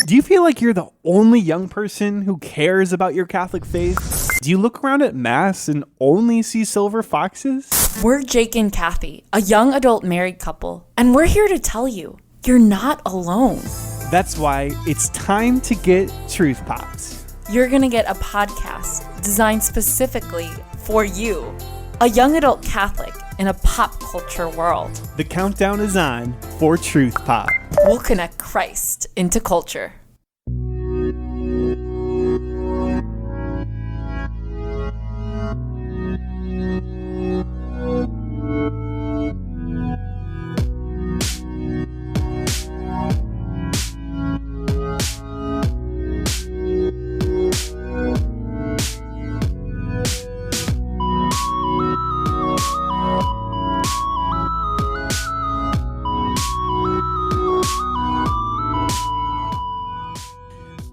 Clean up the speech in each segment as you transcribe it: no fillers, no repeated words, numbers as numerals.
Do you feel like you're the only young person who cares about your Catholic faith? Do you look around at Mass and only see silver foxes? We're Jake and Kathy, a young adult married couple, and we're here to tell you, you're not alone. That's why it's time to get Truth Pops. You're going to get a podcast designed specifically for you, a young adult Catholic in a pop culture world. The countdown is on for Truth Pop. We'll connect Christ into culture.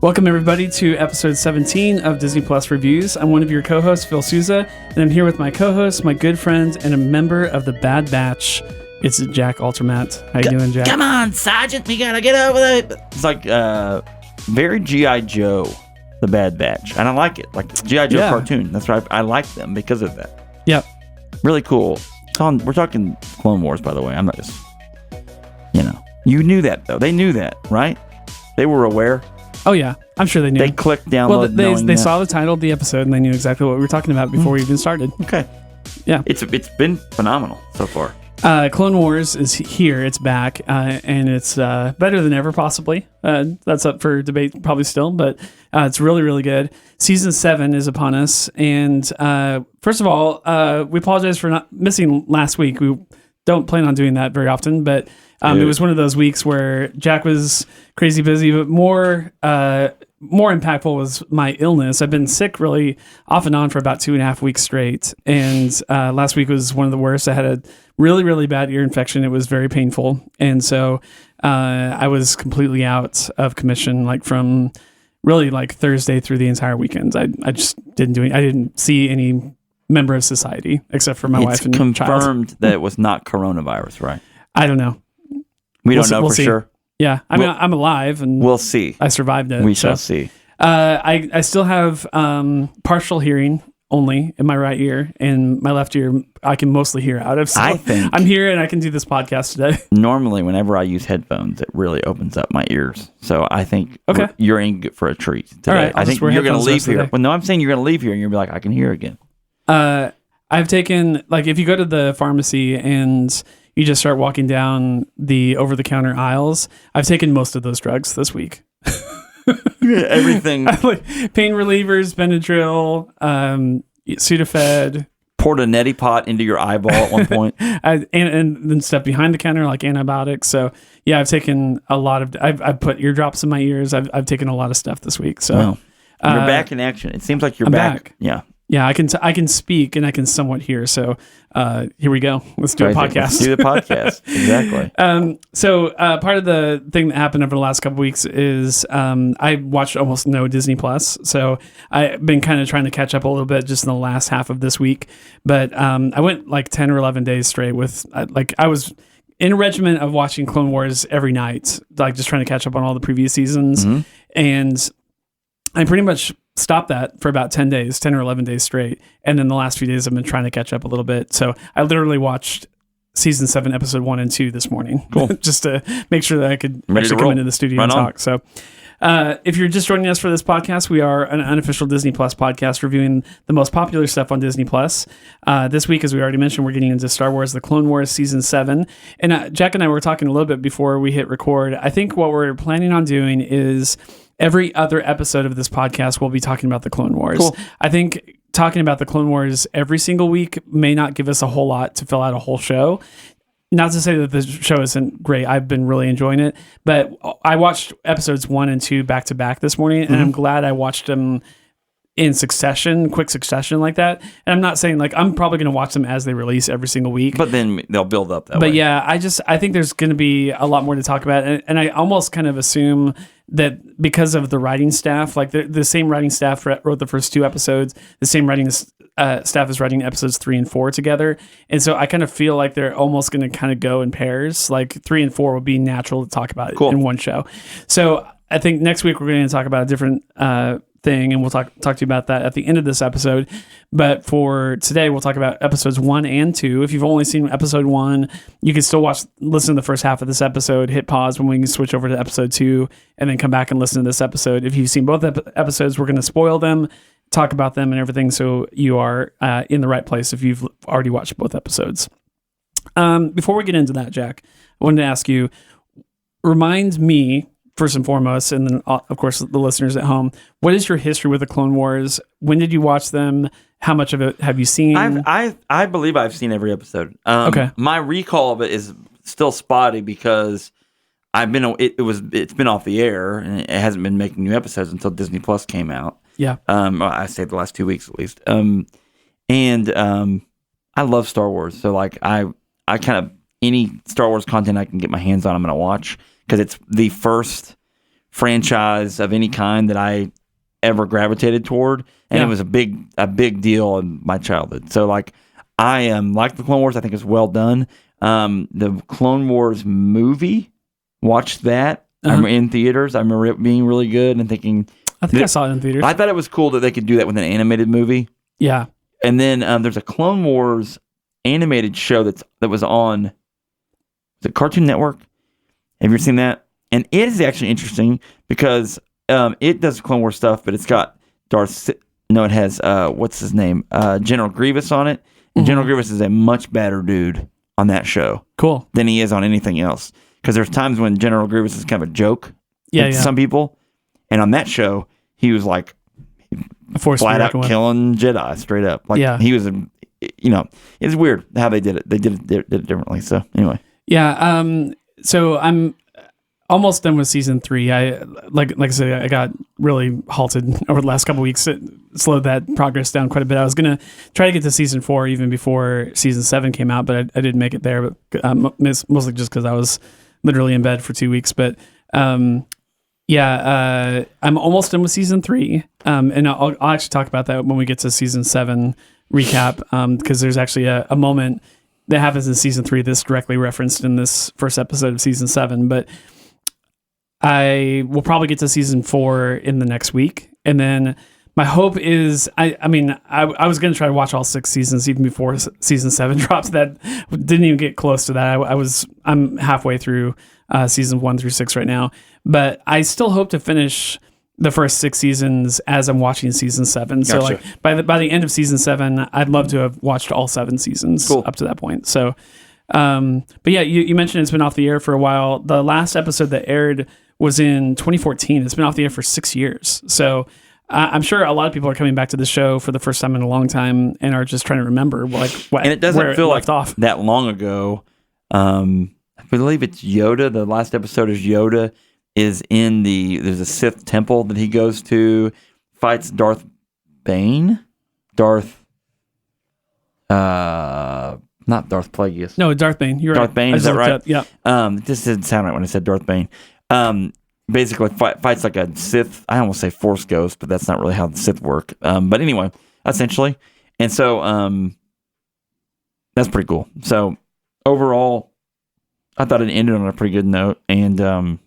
Welcome everybody to episode 17 of Disney Plus Reviews. I'm one of your co-hosts, Phil Souza, and I'm here with my co-host, my good friend, and a member of the Bad Batch. It's Jack Altermat. How you doing, Jack? Come on, Sergeant, we gotta get over it. It's like very G.I. Joe, the Bad Batch, and I like it. Like G.I. Joe cartoon. That's right. I like them because of that. Yep. Really cool. We're talking Clone Wars, by the way. I'm not just, you knew that though. They knew that, right? They were aware. Oh yeah, I'm sure they knew. They clicked download. Well, they saw the title of the episode and they knew exactly what we were talking about before we even started. Okay. Yeah. It's been phenomenal so far. Clone Wars is here. It's back, and it's better than ever, possibly. That's up for debate probably still, but it's really, really good. Season 7 is upon us, and first of all, we apologize for not missing last week. We don't plan on doing that very often, but it was one of those weeks where Jack was crazy busy, but more impactful was my illness. I've been sick really off and on for about 2.5 weeks straight. And last week was one of the worst. I had a really, really bad ear infection. It was very painful. And so I was completely out of commission, like from really like Thursday through the entire weekend. I just didn't I didn't see any member of society except for my wife and child. It's confirmed that it was not coronavirus, right? I don't know. We don't know for sure. Yeah, I mean, I'm alive, and we'll see. I survived it. We shall see. I still have partial hearing only in my right ear, and my left ear I can mostly hear out of. So I think I'm here, and I can do this podcast today. Normally, whenever I use headphones, it really opens up my ears. So I think you're in for a treat today. All right, I think you're going to leave here. Well, no, I'm saying you're going to leave here, and you'll be like, I can hear again. I've taken, like, if you go to the pharmacy and you just start walking down the over-the-counter aisles, I've taken most of those drugs this week. Everything. Like pain relievers, Benadryl, Sudafed. Poured a neti pot into your eyeball at one point. and then stuff behind the counter, like antibiotics. So, yeah, I've taken a lot of... I've put eardrops in my ears. I've taken a lot of stuff this week. So wow. You're back in action. It seems like you're back. Yeah. Yeah, I can speak and I can somewhat hear. So here we go. Let's do a podcast. Let's do the podcast. Exactly. So part of the thing that happened over the last couple of weeks is I watched almost no Disney Plus. So I've been kind of trying to catch up a little bit just in the last half of this week. But I went like 10 or 11 days straight with I was in a regimen of watching Clone Wars every night, like just trying to catch up on all the previous seasons. Mm-hmm. And I pretty much stopped that for about 10 or 11 days straight. And then the last few days I've been trying to catch up a little bit. So I literally watched season 7, episode 1 and 2 this morning. Cool. Just to make sure that I could actually come into the studio and talk. So if you're just joining us for this podcast, we are an unofficial Disney Plus podcast reviewing the most popular stuff on Disney Plus. This week, as we already mentioned, we're getting into Star Wars, The Clone Wars season 7. And Jack and I were talking a little bit before we hit record. I think what we're planning on doing is every other episode of this podcast, we'll be talking about the Clone Wars. Cool. I think talking about the Clone Wars every single week may not give us a whole lot to fill out a whole show. Not to say that the show isn't great. I've been really enjoying it. But I watched episodes 1 and 2 back to back this morning, and I'm glad I watched them in succession, quick succession like that. And I'm not saying like I'm probably going to watch them as they release every single week. But then they'll build up that way. But yeah, I think there's going to be a lot more to talk about. And I almost kind of assume that because of the writing staff, like the same writing staff wrote the first 2 episodes, the same writing staff is writing episodes 3 and 4 together. And so I kind of feel like they're almost going to kind of go in pairs. Like 3 and 4 would be natural to talk about in one show. So I think next week we're going to talk about a different thing, and we'll talk to you about that at the end of this episode. But for today, we'll talk about episodes 1 and 2. If you've only seen episode 1, you can still listen to the first half of this episode, hit pause when we can switch over to episode 2, and then come back and listen to this episode. If you've seen both episodes, we're going to spoil them, talk about them and everything, so you are in the right place if you've already watched both episodes. Before we get into that, Jack, I wanted to ask you, remind me, first and foremost, and then, of course, the listeners at home, what is your history with the Clone Wars? When did you watch them? How much of it have you seen? I believe I've seen every episode. Okay. My recall of it is still spotty because it's been off the air and it hasn't been making new episodes until Disney Plus came out. Yeah. I say the last 2 weeks at least. I love Star Wars, so like I kind of any Star Wars content I can get my hands on, I'm gonna watch. Because it's the first franchise of any kind that I ever gravitated toward, and it was a big deal in my childhood. So, like, I like the Clone Wars. I think it's well done. The Clone Wars movie, watched that. I'm in theaters. I remember it being really good and thinking. I think I saw it in theaters. I thought it was cool that they could do that with an animated movie. Yeah. And then there's a Clone Wars animated show that was on the Cartoon Network. Have you ever seen that? And it is actually interesting because it does Clone Wars stuff, but it's got it has, what's his name? General Grievous on it. And General Grievous is a much better dude on that show. Cool. Than he is on anything else. Because there's times when General Grievous is kind of a joke to some people. And on that show, he was like flat out killing Jedi straight up. Like he was, it's weird how they did it. They did it differently. So anyway. Yeah. So I'm almost done with season 3. I like I said, I got really halted over the last couple of weeks. It slowed that progress down quite a bit. I was gonna try to get to season 4 even before season 7 came out, but I didn't make it there. But mostly just because I was literally in bed for 2 weeks. But I'm almost done with season 3, and I'll actually talk about that when we get to season 7 recap. Because there's actually a moment that happens in season 3 that's directly referenced in this first episode of season 7. But I will probably get to season 4 in the next week. And then my hope is, I was going to try to watch all 6 seasons even before season 7 drops. That didn't even get close to that. I'm halfway through season 1 through 6 right now. But I still hope to finish the first 6 seasons as I'm watching season 7. Gotcha. So like by the end of season 7, I'd love to have watched all 7 seasons up to that point. So, but yeah, you mentioned it's been off the air for a while. The last episode that aired was in 2014. It's been off the air for 6 years. So I'm sure a lot of people are coming back to the show for the first time in a long time and are just trying to remember what and it doesn't feel like off. that long ago. I believe it's Yoda. The last episode is Yoda is there's a Sith temple that he goes to, fights Darth Bane. Not Darth Plagueis. No, Darth Bane. You're Darth right. Bane, is that right? Yeah. This didn't sound right when I said Darth Bane. Basically fights like a Sith, I almost say Force ghost, but that's not really how the Sith work. But anyway, essentially. And so that's pretty cool. So overall, I thought it ended on a pretty good note, and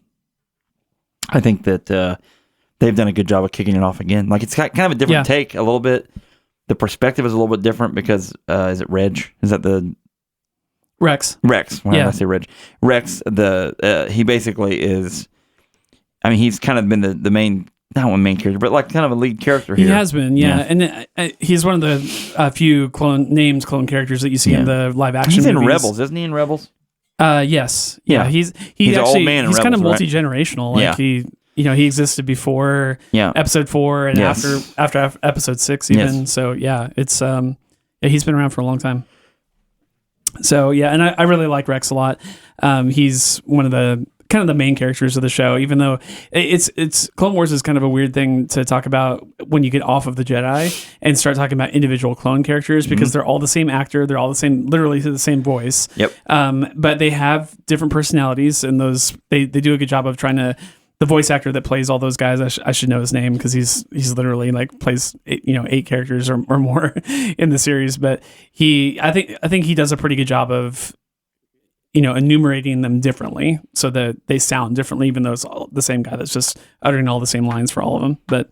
I think that they've done a good job of kicking it off again. Like, it's got kind of a different take a little bit. The perspective is a little bit different because, is it Reg? Is that the... Rex. Why did I say Reg? Rex, he basically is... I mean, he's kind of been the main... Not one main character, but like kind of a lead character here. He has been, yeah. And he's one of the few clone characters that you see in the live action movies. He's in Rebels. Isn't he in Rebels? Yes. Yeah. He's actually, an old man in he's Rebels, kind of right? multi-generational. Like he existed before episode 4 and after episode 6 even. Yes. So yeah, it's he's been around for a long time. So yeah, and I really like Rex a lot. He's one of the kind of the main characters of the show, even though it's Clone Wars is kind of a weird thing to talk about when you get off of the Jedi and start talking about individual clone characters, because they're all the same actor, they're all the same, literally the same voice. Yep. But they have different personalities, and those they do a good job of trying to. The voice actor that plays all those guys, I should know his name because he's literally like plays 8 characters or more in the series. But I think he does a pretty good job of enumerating them differently so that they sound differently, even though it's all the same guy that's just uttering all the same lines for all of them. But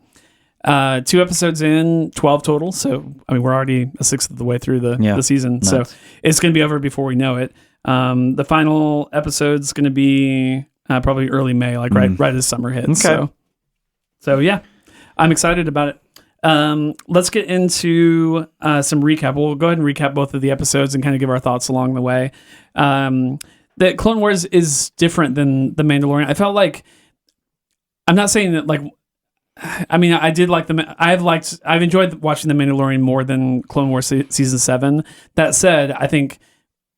2 episodes in, 12 total. So, I mean, we're already a sixth of the way through the season. Nice. So it's going to be over before we know it. The final episode's going to be probably early May, like right as summer hits. Okay. So yeah, I'm excited about it. Let's get into some recap. We'll go ahead and recap both of the episodes and kind of give our thoughts along the way. The Clone Wars is different than The Mandalorian. I felt like, I'm not saying that like, I mean, I did like I've enjoyed watching The Mandalorian more than Clone Wars season 7. That said, I think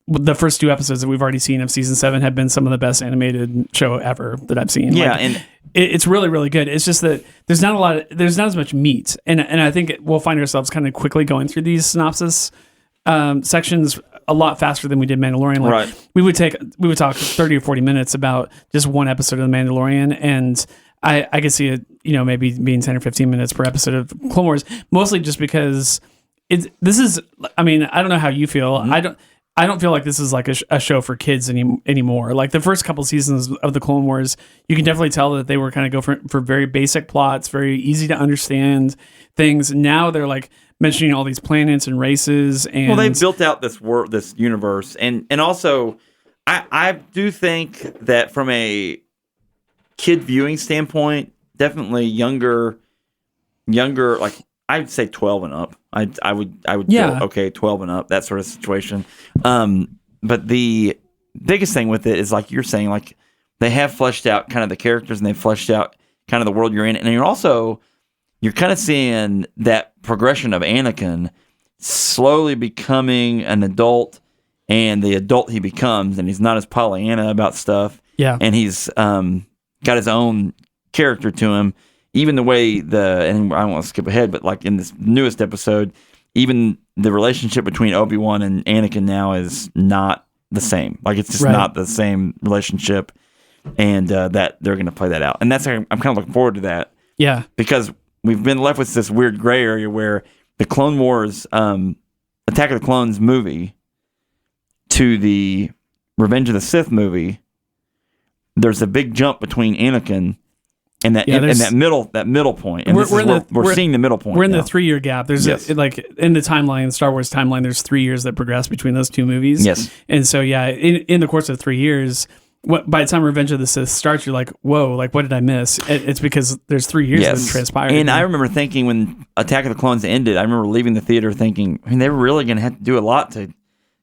the first 2 episodes that we've already seen of season 7 have been some of the best animated show ever that I've seen. Yeah, like, and it's really, really good. It's just that there's not as much meat, and I think we'll find ourselves kind of quickly going through these synopsis sections a lot faster than we did Mandalorian. Like, right. We would talk 30 or 40 minthis about just one episode of The Mandalorian, and I could see it, maybe being 10 or 15 minutes per episode of Clone Wars, mostly just because this is, I mean, I don't know how you feel. Mm-hmm. I don't feel like this is like a show for kids anymore. Like the first couple seasons of the Clone Wars, you can definitely tell that they were kind of go for very basic plots, very easy to understand things. Now they're like mentioning all these planets and races, and they've built out this world, this universe, and also I do think that from a kid viewing standpoint, definitely younger, like I'd say 12 and up. I would go, okay, 12 and up, that sort of situation. But the biggest thing with it is, like you're saying, like they have fleshed out kind of the characters and they've fleshed out kind of the world you're in, and you're kind of seeing that progression of Anakin slowly becoming an adult, and the adult he becomes, and he's not as Pollyanna about stuff. Yeah, and he's got his own character to him. Even the way and I don't want to skip ahead, but like in this newest episode, even the relationship between Obi-Wan and Anakin now is not the same. Like it's just not the same relationship, and that they're going to play that out. And that's I'm kind of looking forward to that. Yeah, because we've been left with this weird gray area where the Clone Wars, Attack of the Clones movie to the Revenge of the Sith movie, there's a big jump between Anakin and that middle point, and we're seeing the middle point. We're in now. the 3-year gap. There's like in the timeline, the Star Wars timeline, there's 3 years that progress between those 2 movies. Yes, and so in the course of 3 years, by the time Revenge of the Sith starts, you're like, whoa, like what did I miss? It's because there's 3 years that transpired. And I remember thinking when Attack of the Clones ended, I remember leaving the theater thinking, I mean, they were really going to have to do a lot to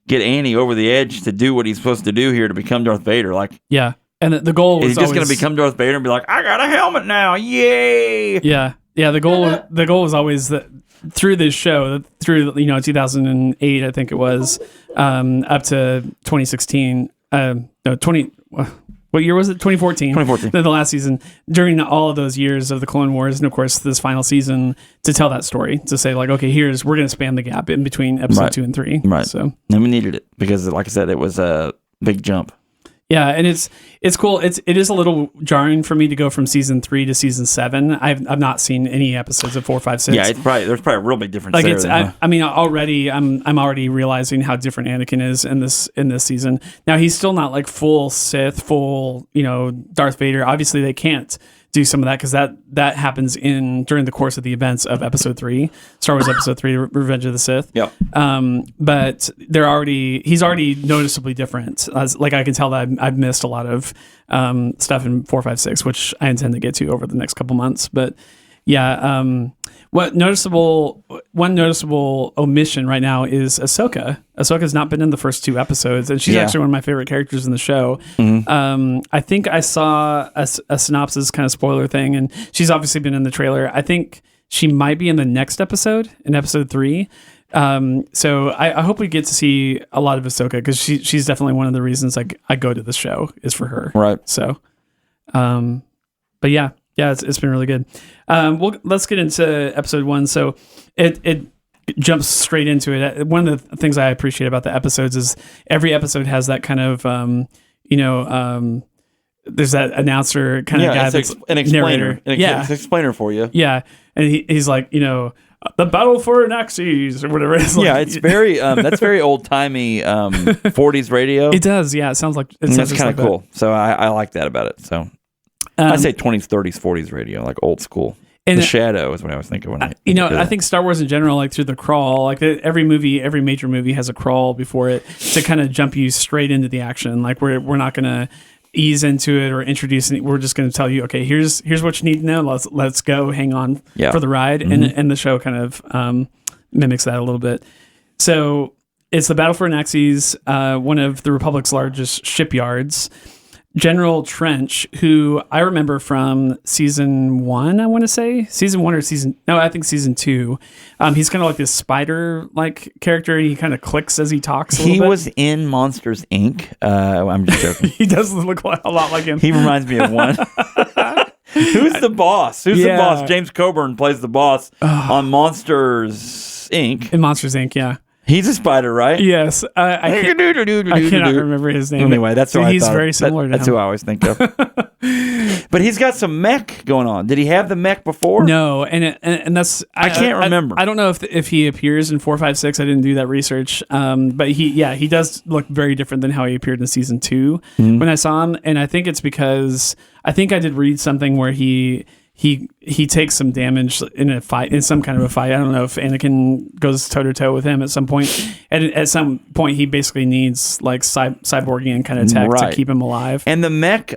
get Annie over the edge to do what he's supposed to do here to become Darth Vader. Like, yeah. And the goal was he's just going to become Darth Vader and be like, I got a helmet now, yay! Yeah. The goal was always that through this show, through 2008, I think it was, up to 2016. What year was it? 2014. 2014. The last season. During all of those years of the Clone Wars, and of course this final season, to tell that story, to say like, okay, we're going to span the gap in between episode 2 and 3. Right. So, and we needed it because, like I said, it was a big jump. Yeah, and it's cool. It is a little jarring for me to go from season 3 to season 7. I've not seen any episodes of 4, 5, 6. Yeah, there's probably a real big difference. Like there, I mean, already I'm already realizing how different Anakin is in this season. Now he's still not like full Sith, full Darth Vader. Obviously, they can't do some of that because that happens during the course of the events of episode 3, Star Wars episode 3, Revenge of the Sith. Yep. But he's already noticeably different. Like I can tell that I've missed a lot of stuff in 4, 5, 6, which I intend to get to over the next couple months. But yeah, one noticeable omission right now is Ahsoka. Ahsoka's not been in the first 2 episodes, and she's actually one of my favorite characters in the show. Mm-hmm. I think I saw a synopsis kind of spoiler thing, and she's obviously been in the trailer. I think she might be in the next episode, in episode 3. So I hope we get to see a lot of Ahsoka, because she's definitely one of the reasons I go to this show is for her. Right. So, but yeah, it's been really good. Let's get into episode 1. So it jumps straight into it. One of the things I appreciate about the episodes is every episode has that kind of, there's that announcer kind of guy that's an explainer. narrator. An explainer for you. Yeah. And he's like, the battle for Naxxes or whatever it is. Yeah, it's very that's very old timey 40s radio. It does, yeah. It sounds like that's kind of cool. So I like that about it. So I say 20s, 30s, 40s radio, like old school. And the Shadow is what I was thinking when I think Star Wars in general, like through the crawl, like every major movie has a crawl before it to kind of jump you straight into the action. Like we're not going to ease into it or introduce it. We're just going to tell you, okay, here's what you need to know. Let's go, hang on for the ride, and the show kind of mimics that a little bit. So it's the battle for Naxxes, one of the Republic's largest shipyards. General Trench, who I remember from season 1, I want to say season 1 or I think season 2. He's kind of like this spider-like character. He kind of clicks as he talks. He was in Monsters Inc. I'm just joking. He does look a lot like him. He reminds me of one. Who's the boss? The boss? James Coburn plays the boss on Monsters Inc. In Monsters Inc. Yeah. He's a spider, right? Yes. I cannot remember his name. Anyway, that's who he's very similar to him. That's who I always think of. But he's got some mech going on. Did he have the mech before? No, and that's I can't remember. I don't know if he appears in 4, 5, 6. I didn't do that research. But he does look very different than how he appeared in season 2 when I saw him, and I think it's because I did read something where he takes some damage in some kind of a fight. I don't know if Anakin goes toe to toe with him at some point. At some point, he basically needs like cyborgian kind of tech to keep him alive. And the mech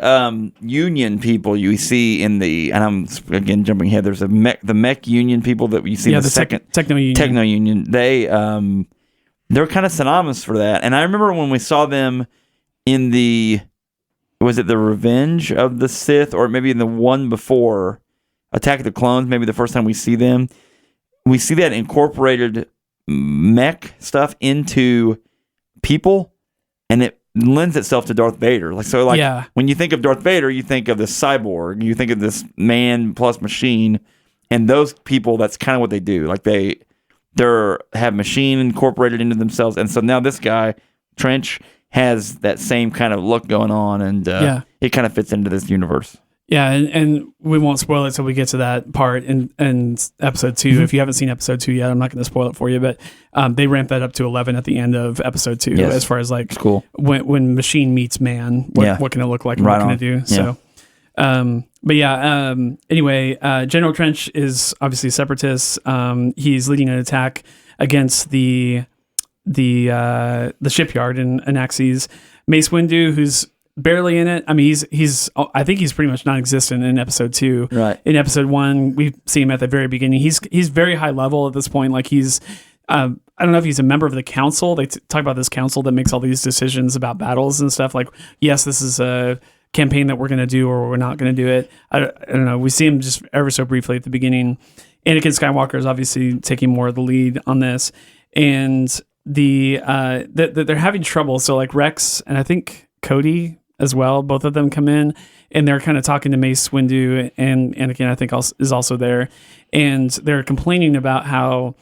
union people you see in and I'm again jumping ahead. There's the mech union people that you see in the second techno union. They're kind of synonymous for that. And I remember when we saw them in was it the Revenge of the Sith, or maybe in the one before Attack of the Clones, maybe the first time we see them, we see that incorporated mech stuff into people, and it lends itself to Darth Vader. When you think of Darth Vader, you think of this cyborg, you think of this man plus machine, and those people, that's kind of what they do. Like they have machine incorporated into themselves, and so now this guy, Trench, has that same kind of look going on, and it kind of fits into this universe. Yeah, and we won't spoil it till we get to that part in episode 2. If you haven't seen episode 2 yet, I'm not going to spoil it for you, but they ramp that up to 11 at the end of episode 2 as far as like cool. when machine meets man, what can it look like and what can it do? Yeah. So, anyway, General Trench is obviously a separatist. He's leading an attack against the shipyard in Naxxes. Mace Windu, who's barely in it. I mean, I think he's pretty much non-existent in episode 2. Right. In episode 1, we see him at the very beginning. He's very high level at this point. Like he's, I don't know if he's a member of the council. They talk about this council that makes all these decisions about battles and stuff. Like, yes, this is a campaign that we're going to do, or we're not going to do it. I don't know. We see him just ever so briefly at the beginning. Anakin Skywalker is obviously taking more of the lead on this, and they're having trouble. So like Rex and I think Cody as well, both of them come in, and they're kind of talking to Mace Windu, and Anakin I think is also there, and they're complaining about how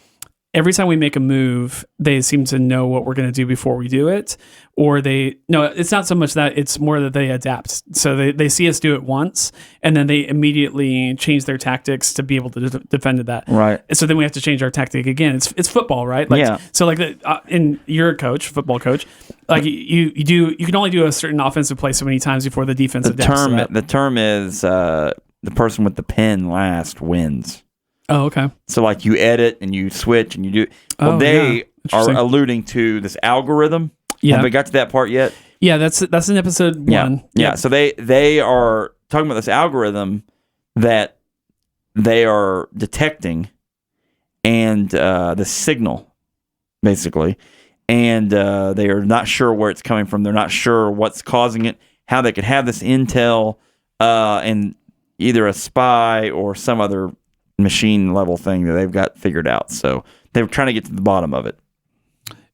every time we make a move, they seem to know what we're going to do before we do it, or it's not so much that, it's more that they adapt. So they see us do it once, and then they immediately change their tactics to be able to defend that. Right. So then we have to change our tactic again. It's football, right? Like, yeah. So like and you're a football coach. Like you can only do a certain offensive play so many times before the defense adapts to that. The term is the person with the pen last wins. Oh, okay. So like you edit and you switch and you do. Well, they are alluding to this algorithm. Yeah. Have we got to that part yet? Yeah, that's in episode 1. Yeah. So they are talking about this algorithm that they are detecting, and the signal, basically, and they are not sure where it's coming from. They're not sure what's causing it, how they could have this intel, and either a spy or some other machine level thing that they've got figured out. So they're trying to get to the bottom of it.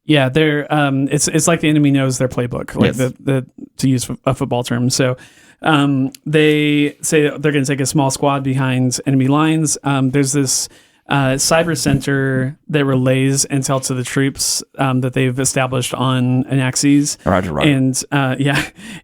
Yeah, they're it's like the enemy knows their playbook, like the to use a football term. So they say they're going to take a small squad behind enemy lines. There's this cyber center that relays intel to the troops that they've established on Naxxes. Roger. And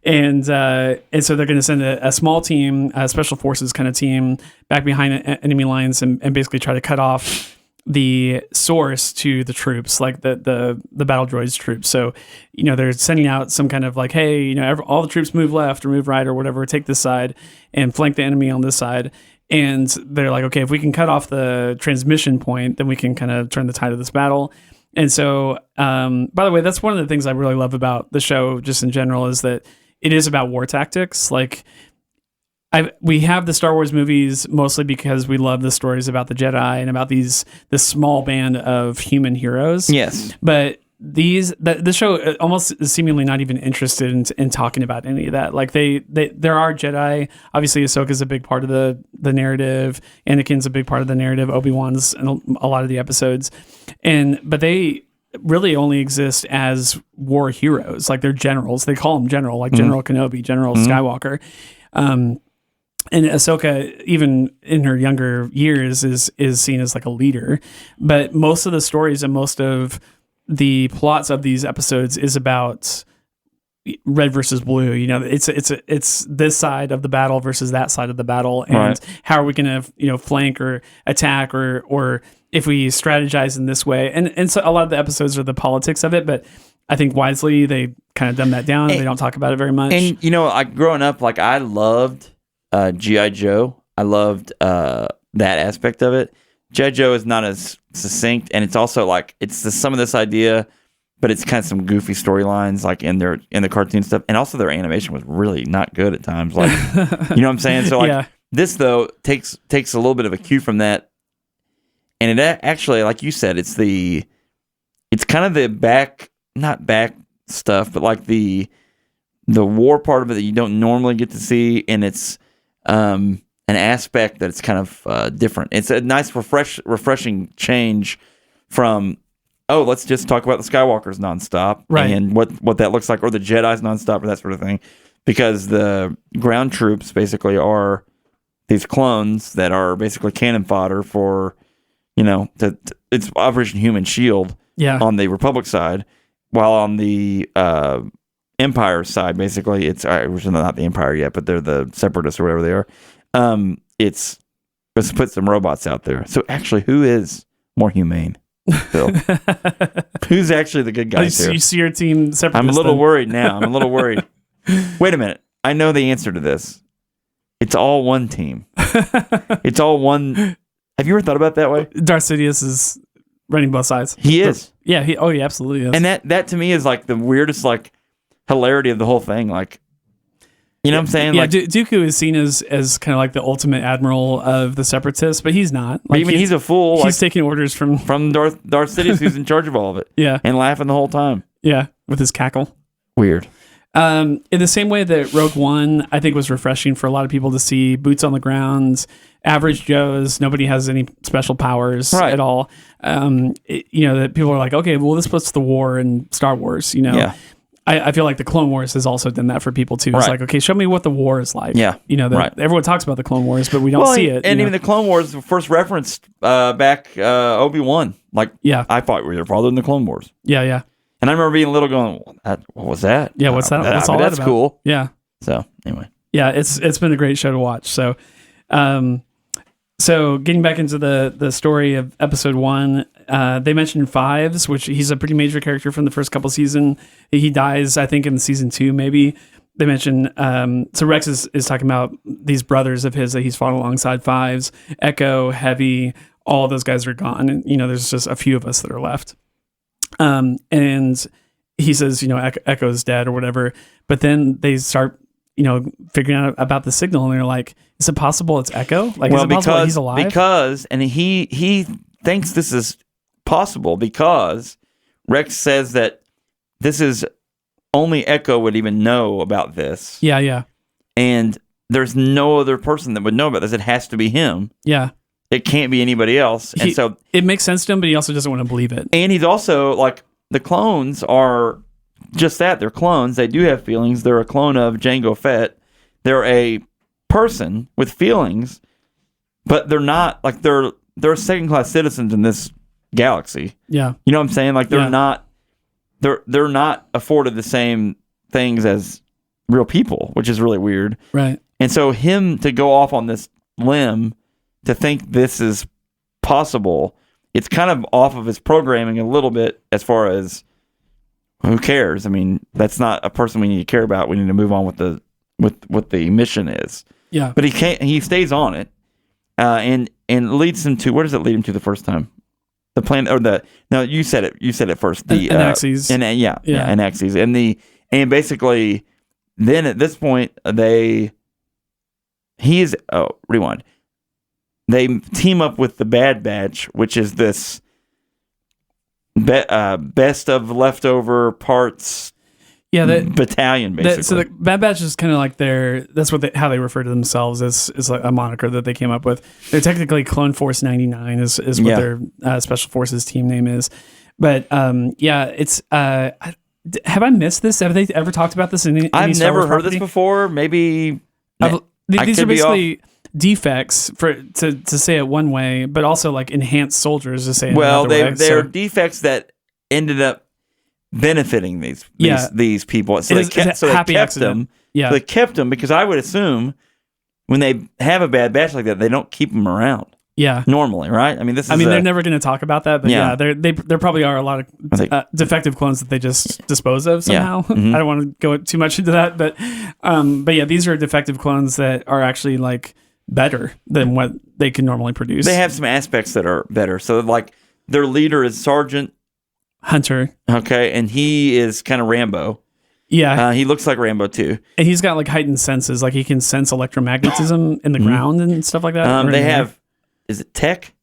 and so they're going to send a small team, a special forces kind of team, back behind enemy lines and basically try to cut off the source to the troops, like the battle droids troops. So, they're sending out some kind of like, hey, all the troops move left or move right or whatever, take this side and flank the enemy on this side. And they're like, okay, if we can cut off the transmission point, then we can kind of turn the tide of this battle. And so, by the way, that's one of the things I really love about the show just in general is that it is about war tactics. Like, we have the Star Wars movies mostly because we love the stories about the Jedi and about this small band of human heroes. Yes. But the show almost is seemingly not even interested in talking about any of that. Like there are Jedi. Obviously, Ahsoka's a big part of the narrative. Anakin's a big part of the narrative. Obi-Wan's in a lot of the episodes. But they really only exist as war heroes. Like they're generals. They call them general, like General Kenobi, General Skywalker. And Ahsoka, even in her younger years, is seen as like a leader. But most of the stories and most of the plots of these episodes is about red versus blue. It's this side of the battle versus that side of the battle, and how are we going to flank or attack or if we strategize in this way. And so a lot of the episodes are the politics of it, but I think wisely they kind of dumb that down. They don't talk about it very much. And growing up, like I loved G.I. Joe. I loved that aspect of it. G.I. Joe is not as succinct, and it's also like it's some of this idea, but it's kind of some goofy storylines like in the cartoon stuff, and also their animation was really not good at times. Like, you know what I'm saying? So like this though takes a little bit of a cue from that, and it actually, like you said, it's kind of the not back stuff, but like the war part of it that you don't normally get to see, and it's an aspect that's kind of different. It's a nice, refreshing change from, let's just talk about the Skywalkers nonstop, right, and what that looks like, or the Jedi's nonstop, or that sort of thing. Because the ground troops basically are these clones that are basically cannon fodder for, it's Operation Human Shield on the Republic side, while on the Empire side, basically, it's not the Empire yet, but they're the Separatists or whatever they are. It's let's put some robots out there. So actually, who is more humane, Phil? Who's actually the good guys here? You see your team Separatists. I'm a little worried now. I'm a little worried. Wait a minute. I know the answer to this. It's all one team. It's all one. Have you ever thought about it that way? Darth Sidious is running both sides. He is. Yeah. He absolutely is. And that to me is like the weirdest hilarity of the whole thing. Like, you know what I'm saying? Yeah, like, Dooku is seen as kind of like the ultimate admiral of the Separatists, but he's not. Like, he's a fool. He's taking orders from Darth Sidious, who's in charge of all of it. Yeah. And laughing the whole time. Yeah, with his cackle. Weird. In the same way that Rogue One, I think, was refreshing for a lot of people to see boots on the ground, average Joes, nobody has any special powers at all. That people are like, okay, well, this puts the war in Star Wars, Yeah. I feel like the Clone Wars has also done that for people too. It's like, okay, show me what the war is like. Yeah. Everyone talks about the Clone Wars, but we don't see it. And even the Clone Wars were first referenced back Obi-Wan. Like, I fought with your father in the Clone Wars. Yeah, yeah. And I remember being little going, what was that? Yeah, what's that? What's all that's that about? Cool. Yeah. So, anyway. Yeah, it's been a great show to watch. So, so getting back into the story of episode 1, they mentioned Fives, which he's a pretty major character from the first couple seasons. He dies, I think, in season 2, maybe. They mentioned, so Rex is talking about these brothers of his that he's fought alongside, Fives, Echo, Heavy, all of those guys are gone. And, there's just a few of us that are left. And he says, Echo's dead or whatever. But then they start, figuring out about the signal, and they're like, is it possible it's Echo? Like, is it possible he's alive? Because, and he thinks this is possible because Rex says that this is only Echo would even know about this. Yeah, yeah. And there's no other person that would know about this. It has to be him. Yeah. It can't be anybody else. And so it makes sense to him, but he also doesn't want to believe it. And he's also like, the clones are just that. They're clones. They do have feelings. They're a clone of Jango Fett. They're a person with feelings, but they're not like they're second-class citizens in this galaxy. Yeah. You know what I'm saying? Like they're not afforded the same things as real people, which is really weird. Right. And so him to go off on this limb to think this is possible it's kind of off of his programming a little bit as far as who cares. I mean, that's not a person we need to care about. We need to move on with what the mission is. Yeah. But he stays on it, and leads him to, where does it lead him to the first time? The plan, or no, you said it first. The Anaxes. Anaxes, and basically, then at this point rewind. They team up with the Bad Batch, which is this best of leftover parts. Yeah, battalion basically. So the Bad Batch is kind of like that's how they refer to themselves is like a moniker that they came up with. They're technically Clone Force 99 is what their Special Forces team name is. But it's have I missed this? Have they ever talked about this in any I've Star never Wars heard property? this before. Maybe these are basically defects to say it one way, but also like enhanced soldiers to say it another way. They're defects that ended up benefiting these people. So they kept them. Yeah. So they kept them because I would assume when they have a Bad Batch like that, they don't keep them around. Yeah. Normally, right? I mean, they're never going to talk about that, but there probably are a lot of defective clones that they just dispose of somehow. Yeah. Mm-hmm. I don't want to go too much into that, but yeah, these are defective clones that are actually like better than what they can normally produce. They have some aspects that are better. So like their leader is Sergeant Hunter. Okay, and he is kind of Rambo. Yeah. He looks like Rambo too. And he's got like heightened senses, like he can sense electromagnetism in the ground and stuff like that. They have, is it Tech?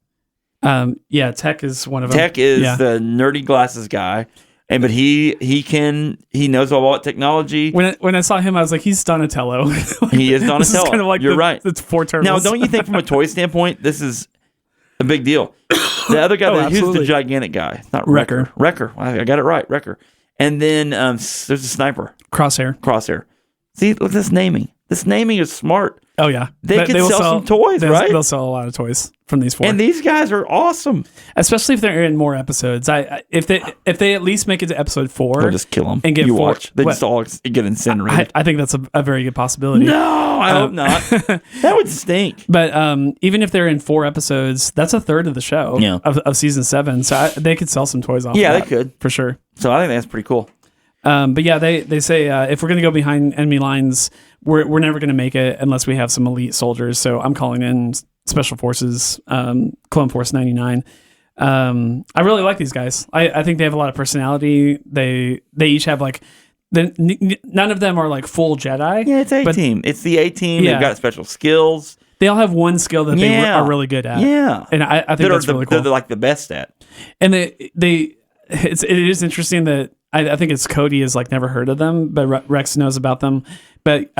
Tech is one of them. Tech is the nerdy glasses guy. But he knows all about technology. When I saw him, I was like, he's Donatello. He is Donatello. This is kind of like You're right. It's four turtles. Now, don't you think from a toy standpoint, this is a big deal? The other guy, who's the gigantic guy? It's not Wrecker. Wrecker. I got it right. Wrecker. And then there's a sniper. Crosshair. See, look at this naming. This naming is smart. Oh, yeah. They could sell some toys, right? They'll sell a lot of toys from these four. And these guys are awesome. Especially if they're in more episodes. If they at least make it to episode 4. They'll just kill them. And get watch. They just all get incinerated. I think that's a very good possibility. No, I hope not. That would stink. But even if they're in 4 episodes, that's a third of the show of season 7. So they could sell some toys off. Yeah, they could. For sure. So I think that's pretty cool. But yeah, they say if we're going to go behind enemy lines, we're never going to make it unless we have some elite soldiers. So I'm calling in Special Forces, Clone Force 99. I really like these guys. I think they have a lot of personality. They each have like none of them are like full Jedi. Yeah, it's A-Team. It's the A-Team. Yeah. They've got special skills. They all have one skill that they are really good at. Yeah, and I think that's really cool. They're like the best at. And it is interesting that. I think it's Cody has like never heard of them, but Rex knows about them. But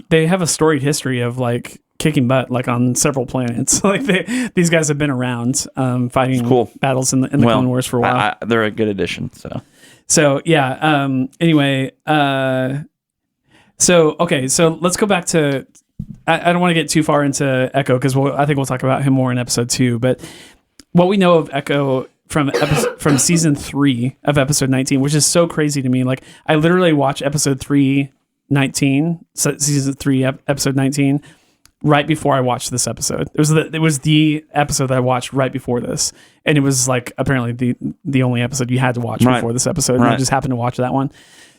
they have a storied history of like kicking butt, like on several planets. Like these guys have been around fighting battles in the Clone Wars for a while. They're a good addition. So yeah. Anyway, so let's go back to. I don't want to get too far into Echo because I think we'll talk about him more in episode 2. But what we know of Echo. From season 3 of episode 19, which is so crazy to me. Like I literally watched episode 3:19, season 3 episode 19, right before I watched this episode. It was the episode that I watched right before this, and it was like apparently the only episode you had to watch before this episode. And I just happened to watch that one.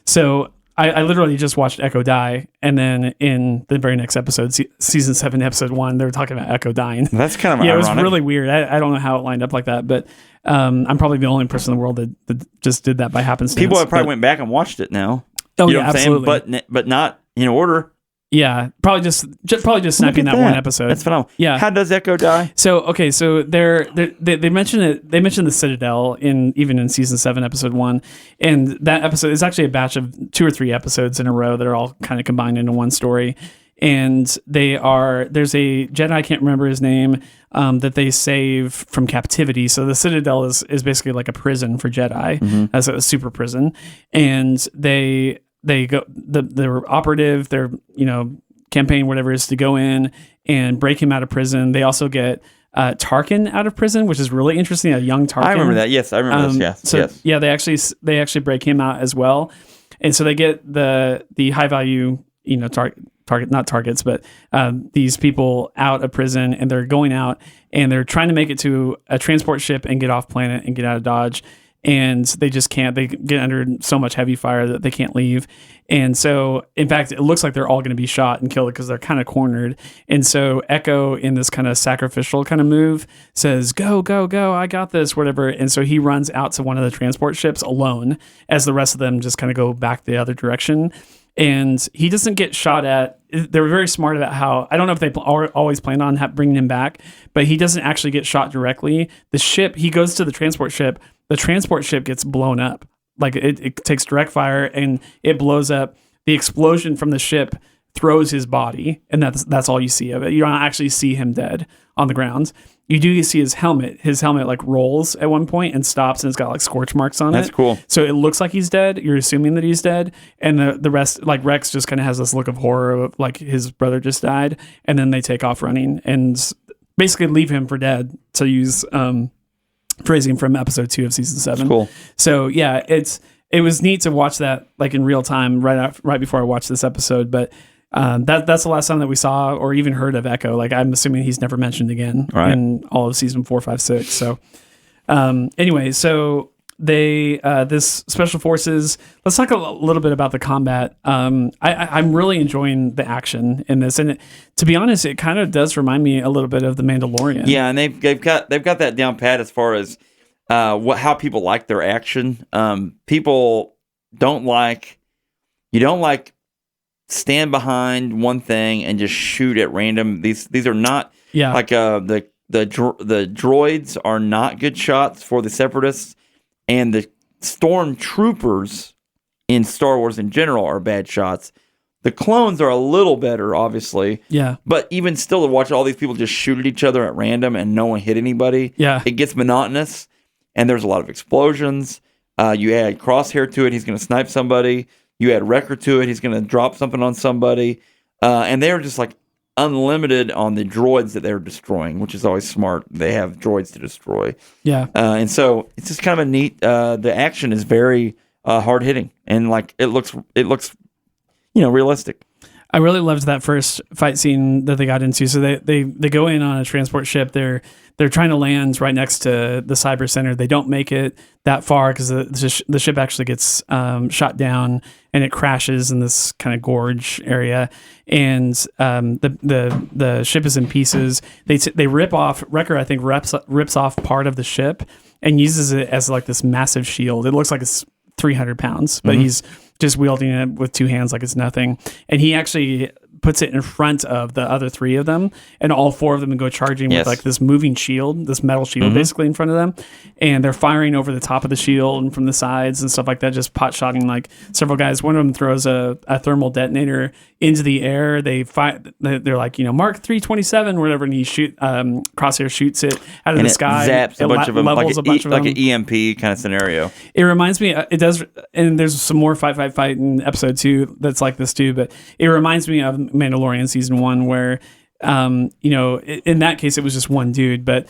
So I literally just watched Echo die, and then in the very next episode, season 7, episode 1, they were talking about Echo dying. That's kind of ironic. It was really weird. I don't know how it lined up like that, but I'm probably the only person in the world that just did that by happenstance. People probably went back and watched it now. Oh, you know what absolutely. I'm saying? But not in order. Yeah, probably just snapping that one episode. That's phenomenal. Yeah. How does Echo die? So they mentioned it. They mentioned the Citadel even in season 7, episode 1, and that episode is actually a batch of 2 or 3 episodes in a row that are all kind of combined into one story. And there's a Jedi, I can't remember his name, that they save from captivity. So the Citadel is basically like a prison for Jedi, as a super prison, and they go their operative, their campaign, whatever it is, to go in and break him out of prison. They also get Tarkin out of prison, which is really interesting. A young Tarkin. I remember that. Yes, I remember this. Yes. Yeah, they actually break him out as well, and so they get the high value these people out of prison, and they're going out and they're trying to make it to a transport ship and get off planet and get out of Dodge. And they just can't. They get under so much heavy fire that they can't leave. And so, in fact, it looks like they're all going to be shot and killed because they're kind of cornered. And so Echo, in this kind of sacrificial kind of move, says, go, go, go, I got this, whatever. And so he runs out to one of the transport ships alone as the rest of them just kind of go back the other direction. And he doesn't get shot at. They were very smart about how, I don't know if they always planned on bringing him back, but he doesn't actually get shot directly. The ship, he goes to the transport ship. The transport ship gets blown up. Like it takes direct fire and it blows up. The explosion from the ship throws his body, and that's all you see of it. You don't actually see him dead on the ground. You do see his helmet. His helmet like rolls at one point and stops, and it's got like scorch marks on it. That's cool. So it looks like he's dead. You're assuming that he's dead, and the rest, like Rex, just kind of has this look of horror of like his brother just died, and then they take off running and basically leave him for dead, to use phrasing from episode 2 of season 7. That's cool. So yeah, it was neat to watch that like in real time right before I watched this episode, but. That's the last time that we saw or even heard of Echo. Like I'm assuming he's never mentioned again in all of season 4, 5, 6. So anyway, so they this special forces. Let's talk a little bit about the combat. I'm really enjoying the action in this, and to be honest, it kind of does remind me a little bit of The Mandalorian. Yeah, and they've got that down pat as far as how people like their action. People don't like stand behind one thing and just shoot at random. These are not like the droids are not good shots for the Separatists, and the stormtroopers in Star Wars in general are bad shots. The clones are a little better, obviously. Yeah. But even still, to watch all these people just shoot at each other at random and no one hit anybody, it gets monotonous, and there's a lot of explosions. You add Crosshair to it, he's going to snipe somebody. You add Wrecker to it, he's going to drop something on somebody. And they're just like unlimited on the droids that they're destroying, which is always smart. They have droids to destroy. Yeah. And so it's just kind of a neat, the action is very hard hitting, and like it looks, realistic. I really loved that first fight scene that they got into. So they go in on a transport ship. They're trying to land right next to the cyber center. They don't make it that far because the ship actually gets shot down and it crashes in this kind of gorge area. And the ship is in pieces. They rip off, Wrecker I think rips off part of the ship and uses it as like this massive shield. It looks like it's 300 pounds, but he's just wielding it with 2 hands like it's nothing. And he actually puts it in front of the other 3 of them, and all 4 of them go charging with like this moving shield, this metal shield basically in front of them. And they're firing over the top of the shield and from the sides and stuff like that, just pot shotting like several guys. One of them throws a thermal detonator into the air. They're like, Mark 327 or whatever, and he Crosshair shoots it out of the sky. Zaps a bunch of them, like an EMP kind of scenario. It reminds me, it does, and there's some more fight in episode 2 that's like this too, but it reminds me of Mandalorian season 1 where in that case it was just one dude, but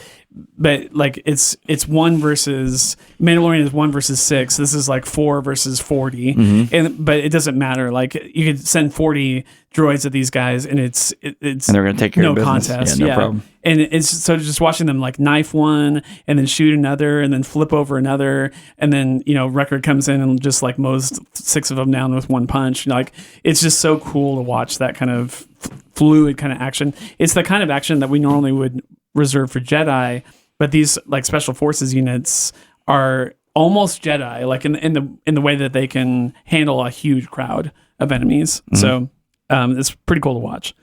like it's 1 versus Mandalorian is 1 versus 6. This is like 4 versus 40, but it doesn't matter. Like you could send 40 droids at these guys, and it's and they're going to take care of business. Contest, no problem. And it's so just watching them like knife one and then shoot another and then flip over another, and then Wrecker comes in and just like mows 6 of them down with 1 punch. Like it's just so cool to watch that kind of fluid kind of action. It's the kind of action that we normally would reserve for Jedi, but these like special forces units are almost Jedi, like in the way that they can handle a huge crowd of enemies. So it's pretty cool to watch.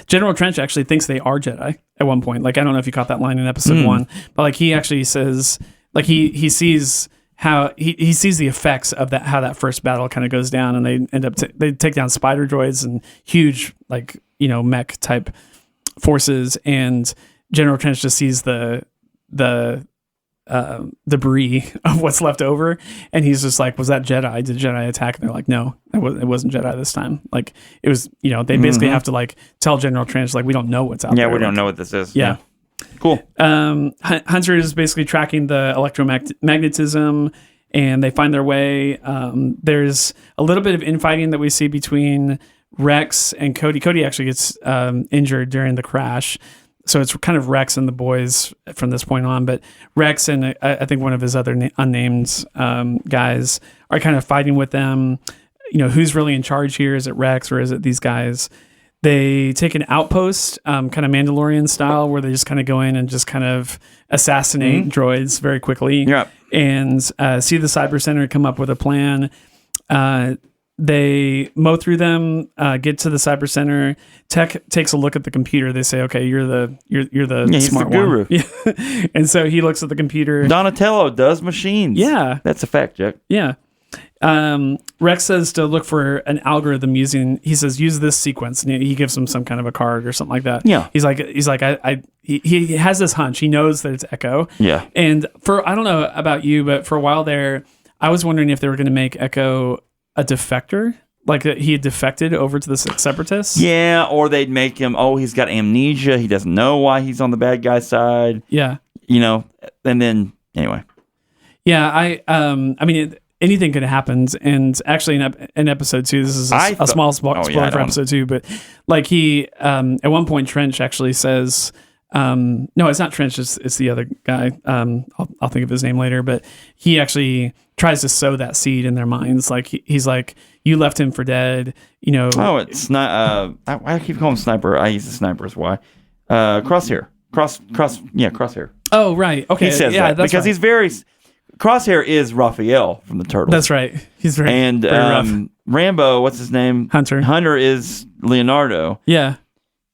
General Trench actually thinks they are Jedi at one point. Like I don't know if you caught that line in episode 1, but like he actually says like he sees how he sees the effects of that, how that first battle kind of goes down, and they end up they take down spider droids and huge like mech type forces, and General Trench just sees the debris of what's left over, and he's just like, was that Jedi? Did Jedi attack? And they're like, no, it wasn't Jedi this time. Like it was, they basically have to like tell General Trench like, we don't know what's out there. Yeah, we don't know what this is. Yeah. Cool. Hunter is basically tracking the electromagnetism, and they find their way. There's a little bit of infighting that we see between Rex and Cody. Cody actually gets injured during the crash. So it's kind of Rex and the boys from this point on. But Rex and I think one of his other unnamed guys are kind of fighting with them. Who's really in charge here? Is it Rex or is it these guys? They take an outpost, kind of Mandalorian style, where they just kind of go in and just kind of assassinate droids very quickly. Yeah. And see the Cyber Center come up with a plan. They mow through them, get to the Cyber Center. Tech takes a look at the computer. They say, "Okay, you're the smart the guru. one." Yeah. And so he looks at the computer. Donatello does machines. Yeah, that's a fact, Jack. Yeah. Rex says to look for an algorithm using. He says use this sequence, and he gives him some kind of a card or something like that. Yeah. He's like he has this hunch. He knows that it's Echo. Yeah. And I don't know about you, but for a while there, I was wondering if they were going to make Echo a defector, like he had defected over to the Separatists. Yeah, or they'd make him, he's got amnesia. He doesn't know why he's on the bad guy side. Yeah. And then, anyway. Yeah, I mean, anything could have happened. And actually, in episode 2, this is a small spoiler for episode 2, but like he, at one point, Trench actually says, no, it's not Trench, it's the other guy. I'll think of his name later, but he actually tries to sow that seed in their minds. Like he's like, you left him for dead, it's not, I keep calling him Sniper. I use the Sniper as why. Crosshair. Crosshair. Oh, right. Okay. He says that because he's very, Crosshair is Raphael from the Turtles. That's right. He's very rough. Rambo, what's his name? Hunter is Leonardo. Yeah.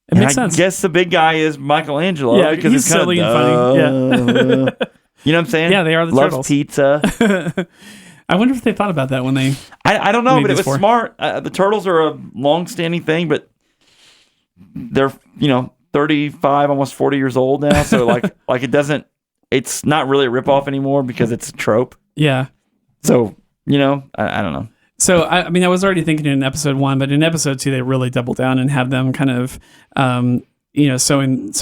It makes sense. I guess the big guy is Michelangelo. Yeah, because he's silly and funny. Yeah. You know what I'm saying? Yeah, they are the Loves Turtles. pizza. I wonder if they thought about that when they. I don't know, but it was for. smart. The Turtles are a long-standing thing, but they're 35, almost 40 years old now. So like it doesn't. It's not really a ripoff anymore because it's a trope. Yeah. So I don't know. So I mean, I was already thinking in episode 1, but in episode 2, they really double down and have them kind of, sowing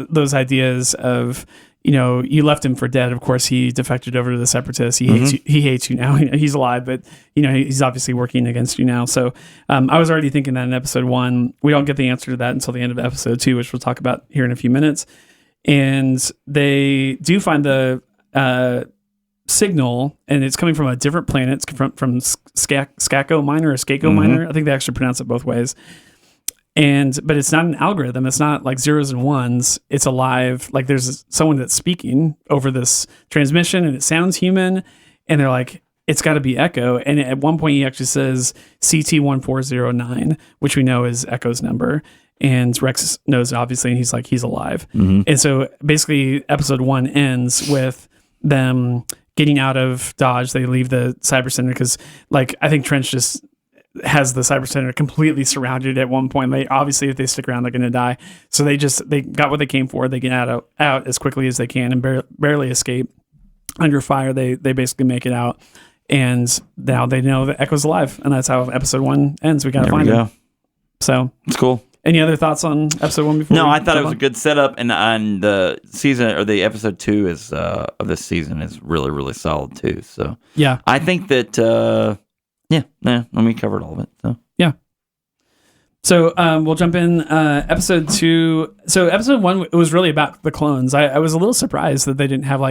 those ideas of. You left him for dead. Of course, he defected over to the Separatists. He hates you now. He's alive, but he's obviously working against you now. So I was already thinking that in episode 1. We don't get the answer to that until the end of episode 2, which we'll talk about here in a few minutes. And they do find the signal, and it's coming from a different planet. It's from Skako Minor or Skako Minor. I think they actually pronounce it both ways. But it's not an algorithm. It's not like zeros and ones. It's alive. Like there's someone that's speaking over this transmission, and it sounds human. And they're like, it's got to be Echo. And at one point, he actually says CT1409, which we know is Echo's number. And Rex knows, obviously, and he's like, he's alive. And so basically, episode 1 ends with them getting out of Dodge. They leave the Cyber Center because, I think Trench just has the Cyber Center completely surrounded at one point. Obviously, if they stick around, they're going to die. So they got what they came for. They get out as quickly as they can and barely escape. Under fire, they basically make it out. And now they know that Echo's alive. And that's how episode 1 ends. We got to find him. So it's cool. Any other thoughts on episode 1 before? No, I thought it was a good setup, and the season or the episode 2 is of this season is really, really solid too. So yeah, I think that we covered all of it. So yeah. So we'll jump in episode 2. So episode 1, it was really about the clones. I was a little surprised that they didn't have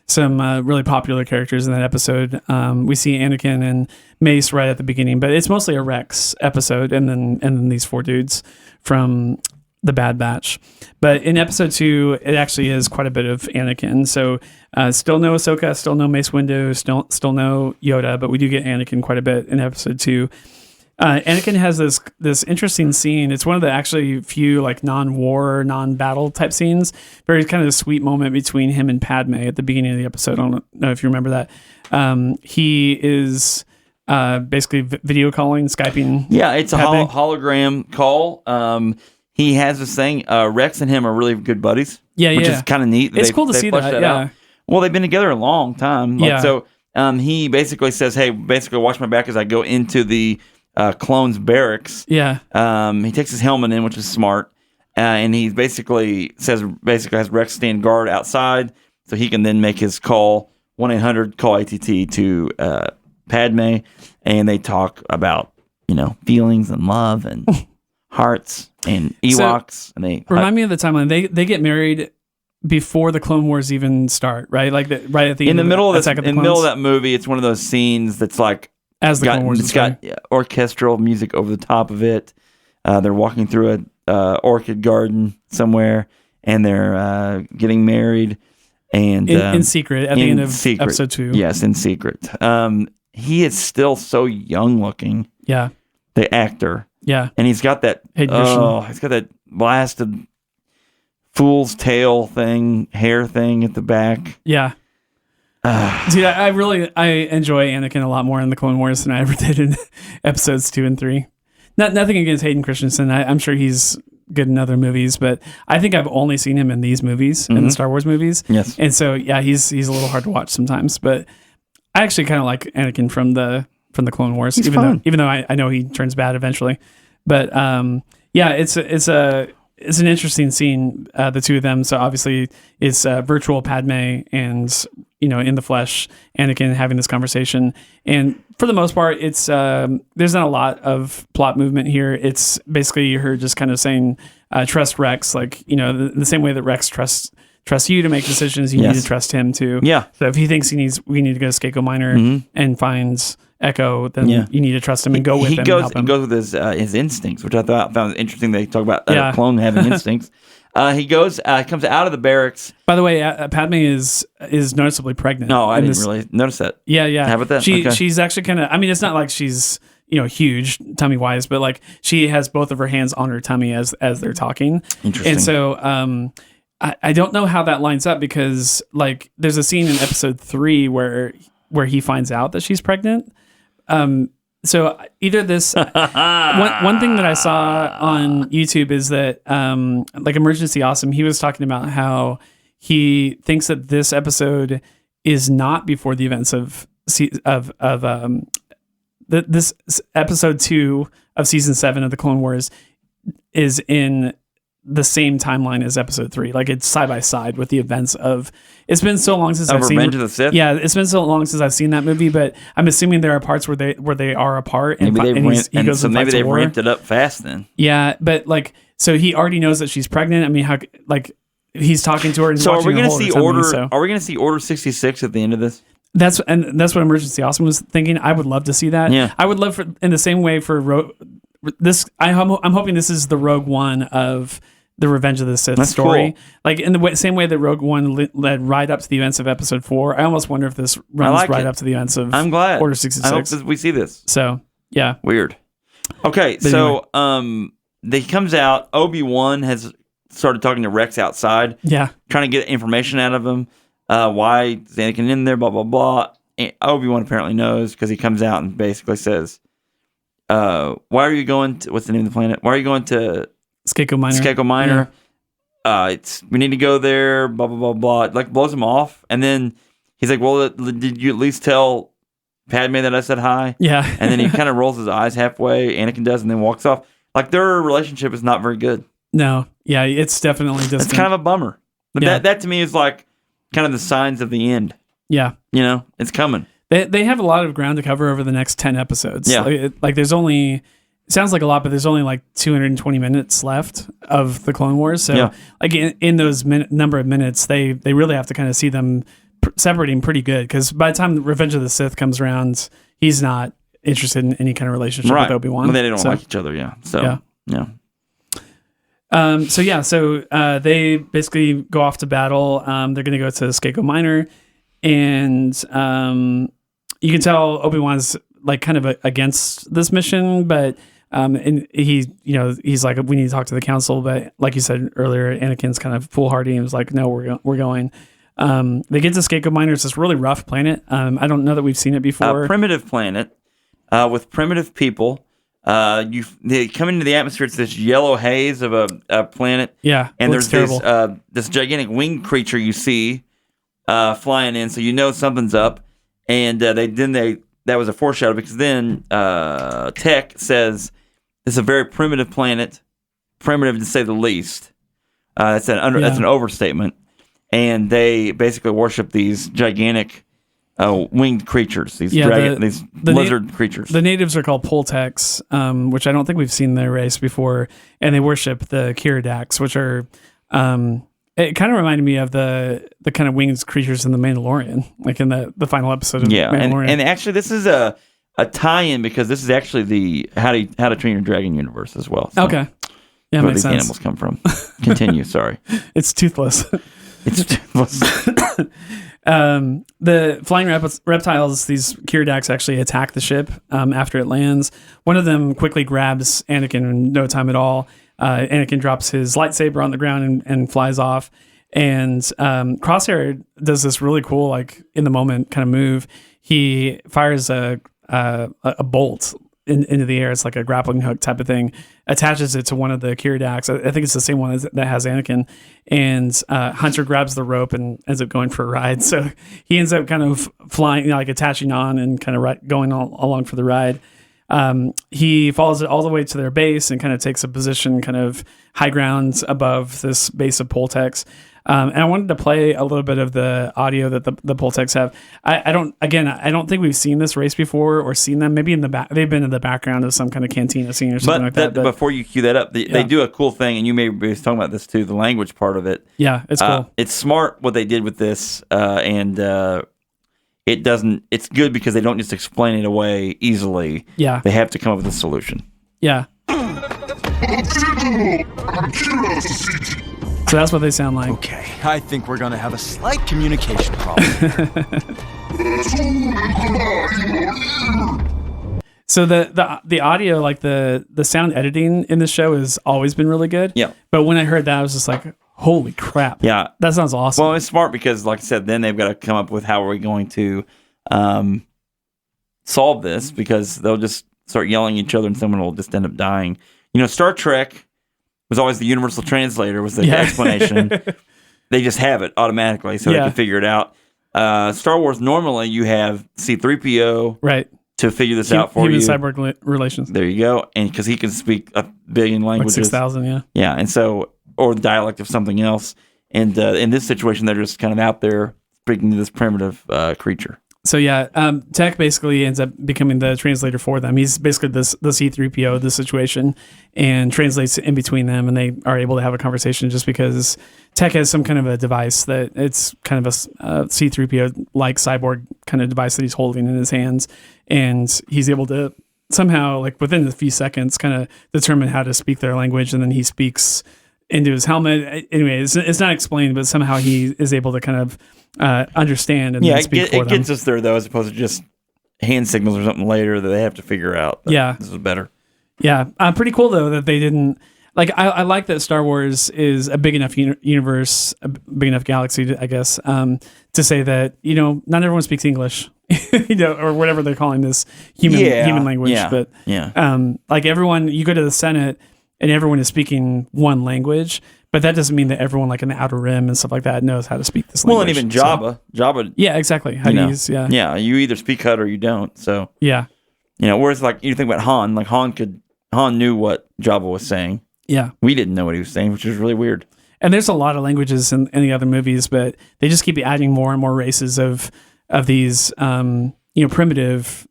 some really popular characters in that episode. We see Anakin and Mace right at the beginning, but it's mostly a Rex episode, and then these 4 dudes from the Bad Batch. But in episode 2, it actually is quite a bit of Anakin. So still no Ahsoka, still no Mace Windu, still no Yoda, but we do get Anakin quite a bit in episode 2. Anakin has this interesting scene. It's one of the actually few non-war, non-battle type scenes. Very kind of a sweet moment between him and Padme at the beginning of the episode. I don't know if you remember that. He is basically video calling, Skyping. Yeah, it's Padme. a hologram call. He has this thing. Rex and him are really good buddies. Yeah, which is kind of neat. It's cool to see that. Yeah. Out. Well, they've been together a long time. So he basically says, "Hey, watch my back as I go into the clone's barracks." Yeah. He takes his helmet in, which is smart, and he basically has Rex stand guard outside, so he can then make his call 1-800-CALL-ATT to Padme, and they talk about feelings and love and hearts and Ewoks. And they remind me of the timeline. They get married before the Clone Wars even start, right? Like right at the in end the middle of Attack of the in the middle of Clones? that movie. It's one of those scenes that's like As the Clone Wars is it's got starting. orchestral music over the top of it. They're walking through a orchid garden somewhere, and they're getting married. And in secret at the end of episode 2. Yes, in secret. He is still so young looking. Yeah. The actor. Yeah. And he's got that he's got that blasted fool's tail hair thing at the back. Yeah. Dude, I enjoy Anakin a lot more in the Clone Wars than I ever did in episodes 2 and 3. Nothing against Hayden Christensen. I'm sure he's good in other movies, but I think I've only seen him in these movies, in the Star Wars movies. Yes. And so he's a little hard to watch sometimes, but I actually kind of like Anakin from the Clone Wars, He's even though I know he turns bad eventually. But it's an interesting scene, the two of them. So obviously it's virtual Padme and in the flesh Anakin having this conversation, and for the most part it's there's not a lot of plot movement here. It's basically her just kind of saying trust Rex, like the same way that Rex trusts you to make decisions, you need to trust him too. Yeah. So if he thinks we need to go to Skako Minor and finds Echo, then you need to trust him and go with him. He goes with his instincts, which I found interesting. They talk about a clone having instincts. He comes out of the barracks. By the way, Padme is noticeably pregnant. No, I didn't really notice that. Yeah. How about that? She's actually kind of. I mean, it's not like she's huge tummy wise, but like she has both of her hands on her tummy as they're talking. Interesting. And so I don't know how that lines up, because like there's a scene in episode 3 where he finds out that she's pregnant. So either this one thing that I saw on YouTube is that like Emergency Awesome, he was talking about how he thinks that this episode is not before the events of this episode 2 of season 7 of the Clone Wars is in the same timeline as episode 3. Like it's side by side with the events of. It's been so long since I've seen Revenge of the Sith. Yeah, it's been so long since I've seen that movie, but I'm assuming there are parts where they are apart, and maybe they've war. ramped it up fast then. Yeah, but like so he already knows that she's pregnant. I mean, how like he's talking to her. And so are we going to see Order? So. Are we going to see Order 66 at the end of this? That's what Emergency Awesome was thinking. I would love to see that. Yeah, I would love for in the same way for this. I'm hoping this is the Rogue One of the Revenge of the Sith story. Cool. Like in the same way that Rogue One led right up to the events of episode 4. I almost wonder if this runs up to the events of Order 66. I hope that we see this. So, yeah. Weird. Okay, but so he comes out. Obi-Wan has started talking to Rex outside. Yeah. Trying to get information out of him. Why is Anakin in there, blah, blah, blah. And Obi-Wan apparently knows, because he comes out and basically says, why are you going to, what's the name of the planet? Why are you going to Skako Minor. Yeah. We need to go there, blah, blah, blah, blah. Like blows him off. And then he's like, well, did you at least tell Padme that I said hi? Yeah. And then he kind of rolls his eyes halfway, Anakin does, and then walks off. Like their relationship is not very good. No. Yeah, it's definitely distant. It's kind of a bummer. But Yeah. that to me is like kind of the signs of the end. Yeah. It's coming. They have a lot of ground to cover over the next 10 episodes. Yeah. Like there's only... It sounds like a lot, but there's only like 220 minutes left of the Clone Wars. So, like in those number of minutes, they really have to kind of see them separating pretty good. Because by the time Revenge of the Sith comes around, he's not interested in any kind of relationship with Obi-Wan. Well, they don't like each other, yeah. So, So they basically go off to battle. They're going to go to Skako Minor, and you can tell Obi-Wan's like kind of against this mission, but and he's like, we need to talk to the council. But like you said earlier, Anakin's kind of foolhardy and was like, no, we're going. They get to Skako Minor. It's this really rough planet. I don't know that we've seen it before. A primitive planet with primitive people. They come into the atmosphere. It's this yellow haze of a planet. Yeah, and there's this gigantic winged creature you see flying in, so you know something's up. And that was a foreshadow, because then Tech says it's a very primitive planet, primitive to say the least. That's an overstatement. And they basically worship these gigantic winged creatures. These these lizard creatures. The natives are called Poltecs, which I don't think we've seen their race before, and they worship the Kiridax, which are. It kind of reminded me of the kind of winged creatures in The Mandalorian, like in the final episode of Mandalorian. And actually, this is a tie-in because this is actually the How to Train Your Dragon universe as well. So okay, yeah, where makes these sense. animals come from. Continue. Sorry, it's toothless. it's toothless. The flying reptiles, these Kiridax, actually attack the ship after it lands. One of them quickly grabs Anakin in no time at all. Anakin drops his lightsaber on the ground and flies off. And Crosshair does this really cool, like in the moment kind of move. He fires a bolt into the air. It's like a grappling hook type of thing. Attaches it to one of the Kiridax. I think it's the same one that has Anakin. And Hunter grabs the rope and ends up going for a ride. So he ends up kind of flying, like attaching on and kind of going along for the ride. He follows it all the way to their base and kind of takes a position kind of high ground above this base of Poltecs. And I wanted to play a little bit of the audio that the Poltecs have. I don't think we've seen this race before or seen them. Maybe in the back, they've been in the background of some kind of cantina scene or something like that. But before you cue that up, they do a cool thing, and you may be talking about this too, the language part of it. Yeah, it's cool. It's smart what they did with this, and it doesn't. It's good because they don't just explain it away easily. Yeah, they have to come up with a solution. Yeah. So that's what they sound like. Okay, I think we're gonna have a slight communication problem. So the audio, like the sound editing in this show has always been really good. Yeah. But when I heard that, I was just like, holy crap. Yeah. That sounds awesome. Well, it's smart because, like I said, then they've got to come up with how are we going to solve this, because they'll just start yelling at each other and someone will just end up dying. You know, Star Trek was always the universal translator was the explanation. They just have it automatically so they can figure it out. Star Wars, normally you have C-3PO right to figure this out for you. Human-cyborg relations. There you go. And because he can speak a billion languages. Like 6,000, yeah. Yeah, and so, or the dialect of something else. And in this situation, they're just kind of out there speaking to this primitive creature. So yeah, Tech basically ends up becoming the translator for them. He's basically the C-3PO of the situation and translates in between them, and they are able to have a conversation just because Tech has some kind of a device that it's kind of a C-3PO-like cyborg kind of device that he's holding in his hands, and he's able to somehow, like within a few seconds, kind of determine how to speak their language, and then he speaks into his helmet. Anyway, it's not explained, but somehow he is able to kind of understand and then speak for them. It gets us there, though, as opposed to just hand signals or something later that they have to figure out. Yeah. This is better. Yeah. Pretty cool, though, that they didn't... Like, I like that Star Wars is a big enough universe, a big enough galaxy, I guess, to say that, you know, not everyone speaks English, you know, or whatever they're calling this human language. Yeah. But, like, everyone, you go to the Senate and everyone is speaking one language, but that doesn't mean that everyone, like in the Outer Rim and stuff like that, knows how to speak this language. Well, and even Jabba. Yeah, exactly. How to use, Yeah, you either speak Hut or you don't. So, yeah. You know, whereas like you think about Han, like Han knew what Jabba was saying. Yeah. We didn't know what he was saying, which is really weird. And there's a lot of languages in the other movies, but they just keep adding more and more races of these, primitive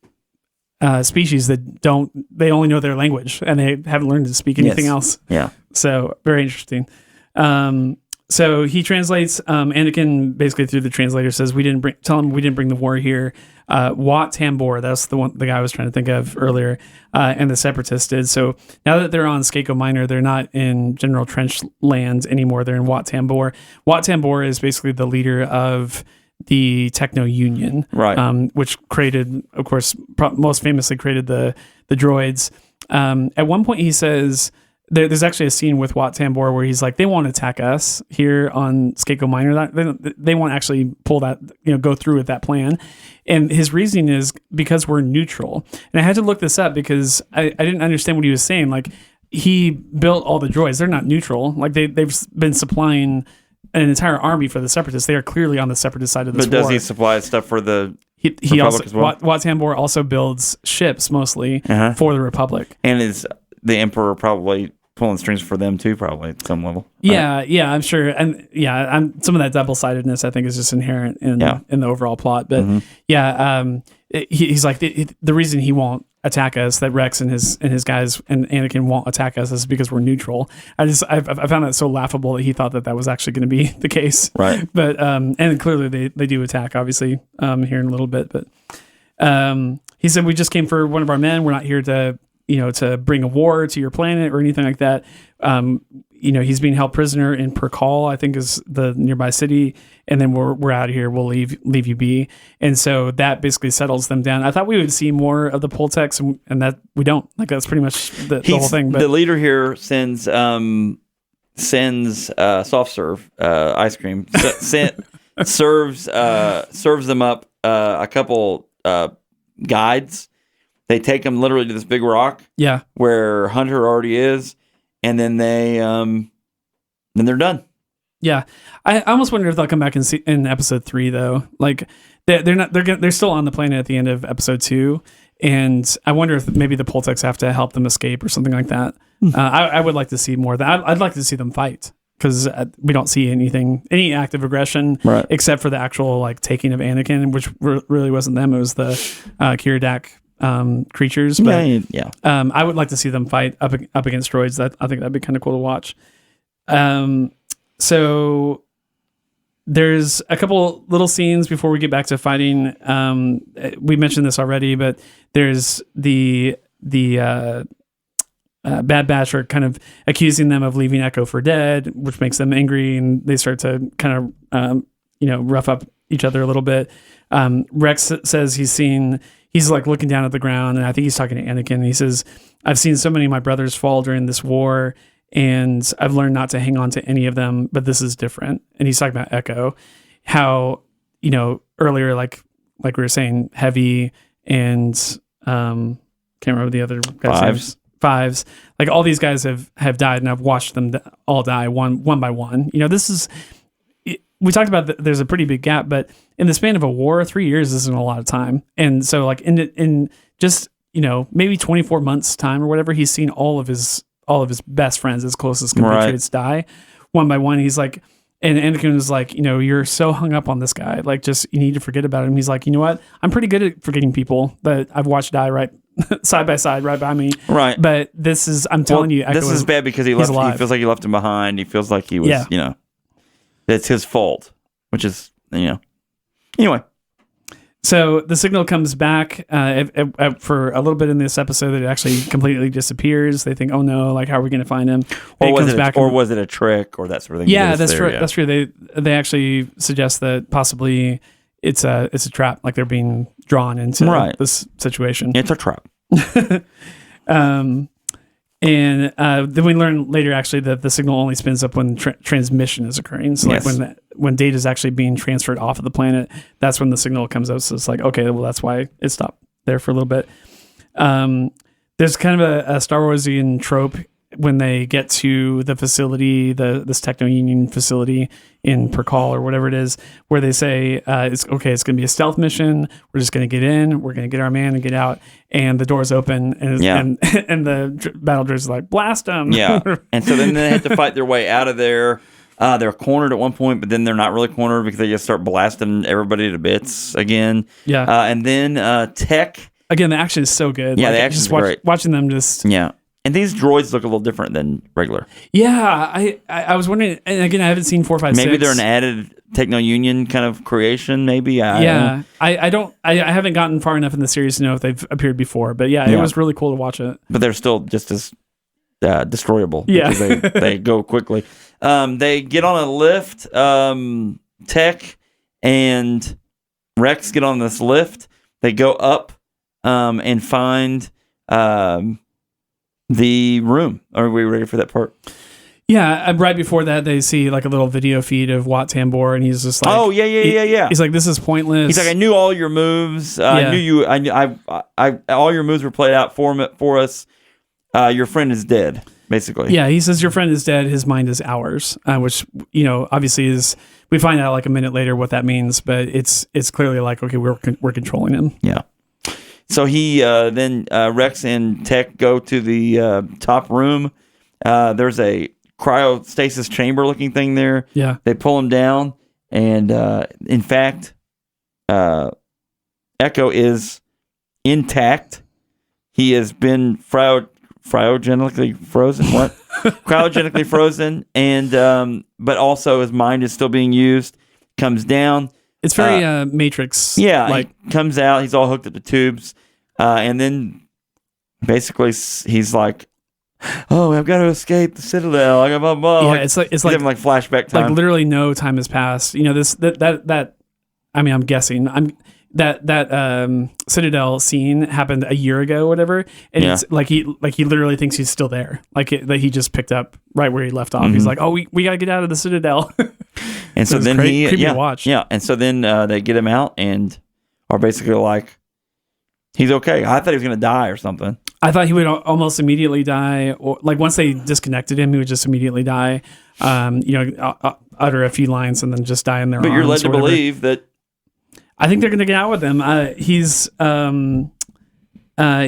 species that they only know their language and they haven't learned to speak anything else. Yeah. So very interesting. So he translates, Anakin basically through the translator says, tell him we didn't bring the war here. Wat Tambor, that's the guy I was trying to think of earlier, and the Separatists did. So now that they're on Skako Minor, they're not in General Trench land anymore. They're in Wat Tambor. Wat Tambor is basically the leader of the Techno Union, right? Which created, of course, most famously created the droids. At one point he says, there's actually a scene with Wat Tambor where he's like, they won't attack us here on Skako Minor. They won't actually pull that, go through with that plan. And his reasoning is because we're neutral. And I had to look this up because I didn't understand what he was saying. Like, he built all the droids. They're not neutral. Like, they've been supplying an entire army for the Separatists. They are clearly on the Separatist side of this war. But does he supply stuff for the he Republic also, as well? Wat Tambor also builds ships mostly for the Republic. And is the Emperor probably pulling strings for them too, probably at some level. Yeah, I'm sure, and some of that double-sidedness I think is just inherent in the overall plot. But he's like the reason he won't attack us, that Rex and his guys and Anakin won't attack us, is because we're neutral. I found that so laughable that he thought that was actually going to be the case. Right. But and clearly they do attack, obviously, here in a little bit. But he said, we just came for one of our men. We're not here to bring a war to your planet or anything like that. He's being held prisoner in Perkal, I think is the nearby city, and then we're out of here. We'll leave you be. And so that basically settles them down. I thought we would see more of the Poltex, and that we don't. Like, that's pretty much the whole thing. But the leader here sends soft serve ice cream. serves them up a couple guides. They take them literally to this big rock, where Hunter already is, and then then they're done. Yeah, I almost wonder if they'll come back in episode 3 though. Like they're still on the planet at the end of episode 2, and I wonder if maybe the Poltex have to help them escape or something like that. I would like to see more of that. I'd like to see them fight, because we don't see any active aggression, except for the actual like taking of Anakin, which really wasn't them. It was the Kiridak creatures. But I would like to see them fight up against droids. I think that'd be kind of cool to watch. So there's a couple little scenes before we get back to fighting. We mentioned this already, but there's the Bad Batch are kind of accusing them of leaving Echo for dead, which makes them angry, and they start to kind of rough up each other a little bit. Rex says he's like looking down at the ground, and I think he's talking to Anakin, and he says, I've seen so many of my brothers fall during this war, and I've learned not to hang on to any of them, but this is different. And he's talking about Echo, how, earlier, like we were saying, Heavy and can't remember the other guys' names. Fives, like all these guys have died, and I've watched them all die one by one. This is, we talked about there's a pretty big gap, but in the span of a war, 3 years isn't a lot of time. And so like in just, maybe 24 months time or whatever, he's seen all of his best friends, his closest compatriots die one by one. He's like, and Anakin was like, you're so hung up on this guy. Like, just, you need to forget about him. He's like, you know what? I'm pretty good at forgetting people that I've watched die right side by side, right by me. Right. But this is, I'm telling you, Echo this is bad because he feels like he left him behind. He feels like he was, it's his fault, which is, anyway. So the signal comes back for a little bit in this episode that it actually completely disappears. They think, oh no, like, how are we going to find him? Or was it a trick or that sort of thing? Yeah, that's true. Yeah. That's true. They actually suggest that possibly it's a trap, like they're being drawn into this situation. It's a trap. And then we learn later actually that the signal only spins up when transmission is occurring. So like when data is actually being transferred off of the planet, that's when the signal comes out. So it's like, okay, well, that's why it stopped there for a little bit. There's kind of a Star Warsian trope when they get to the facility, this Techno-Union facility in Perkal or whatever it is, where they say, it's going to be a stealth mission. We're just going to get in, we're going to get our man and get out. And the doors open and the battle droids are like, blast them. Yeah. And so then they have to fight their way out of there. They're cornered at one point, but then they're not really cornered because they just start blasting everybody to bits again. Yeah. And then Tech. Again, the action is so good. Yeah, the action is great. Watching them just... Yeah. And these droids look a little different than regular. Yeah, I was wondering, and again, I haven't seen 4, 5, 6. Maybe they're an added Techno-Union kind of creation, maybe. I haven't gotten far enough in the series to know if they've appeared before, but it was really cool to watch it. But they're still just as destroyable. Yeah. Because they go quickly. They get on a lift. Tech and Rex get on this lift. They go up and find... the room. Are we ready for that part? Yeah, right before that, they see like a little video feed of Wat Tambor, and he's just like, "Oh yeah." He's like, "This is pointless." He's like, "I knew all your moves. I knew you. I all your moves were played out for us. Your friend is dead." Basically, yeah. He says, "Your friend is dead. His mind is ours," which obviously is. We find out like a minute later what that means, but it's clearly like, okay, we're controlling him. Yeah. So he then Rex and Tech go to the top room, There's a cryostasis chamber looking thing there. Yeah. They pull him down, and in fact, Echo is intact. He has been cryogenically frozen. What? Cryogenically frozen, and but also his mind is still being used. Comes down. It's very Matrix. Yeah, like he comes out. He's all hooked up to tubes, and then basically he's like, "Oh, I've got to escape the Citadel." Like, blah, blah. yeah, Like, it's he's like having like flashback time. like literally no time has passed. You know, that. I mean, I'm guessing. That Citadel scene happened a year ago, or whatever, and Yeah. it's like he literally thinks he's still there, that he just picked up right where he left off. He's like, "Oh, we gotta get out of the Citadel." And so It was then creepy yeah, to watch. yeah, and so then they get him out and are basically like, he's okay. I thought he was gonna die or something. I thought he would almost immediately die, or like once they disconnected him, he would just immediately die. Utter a few lines and then just die in their But arms. you're led to or whatever. believe that. I think they're going to get out with him.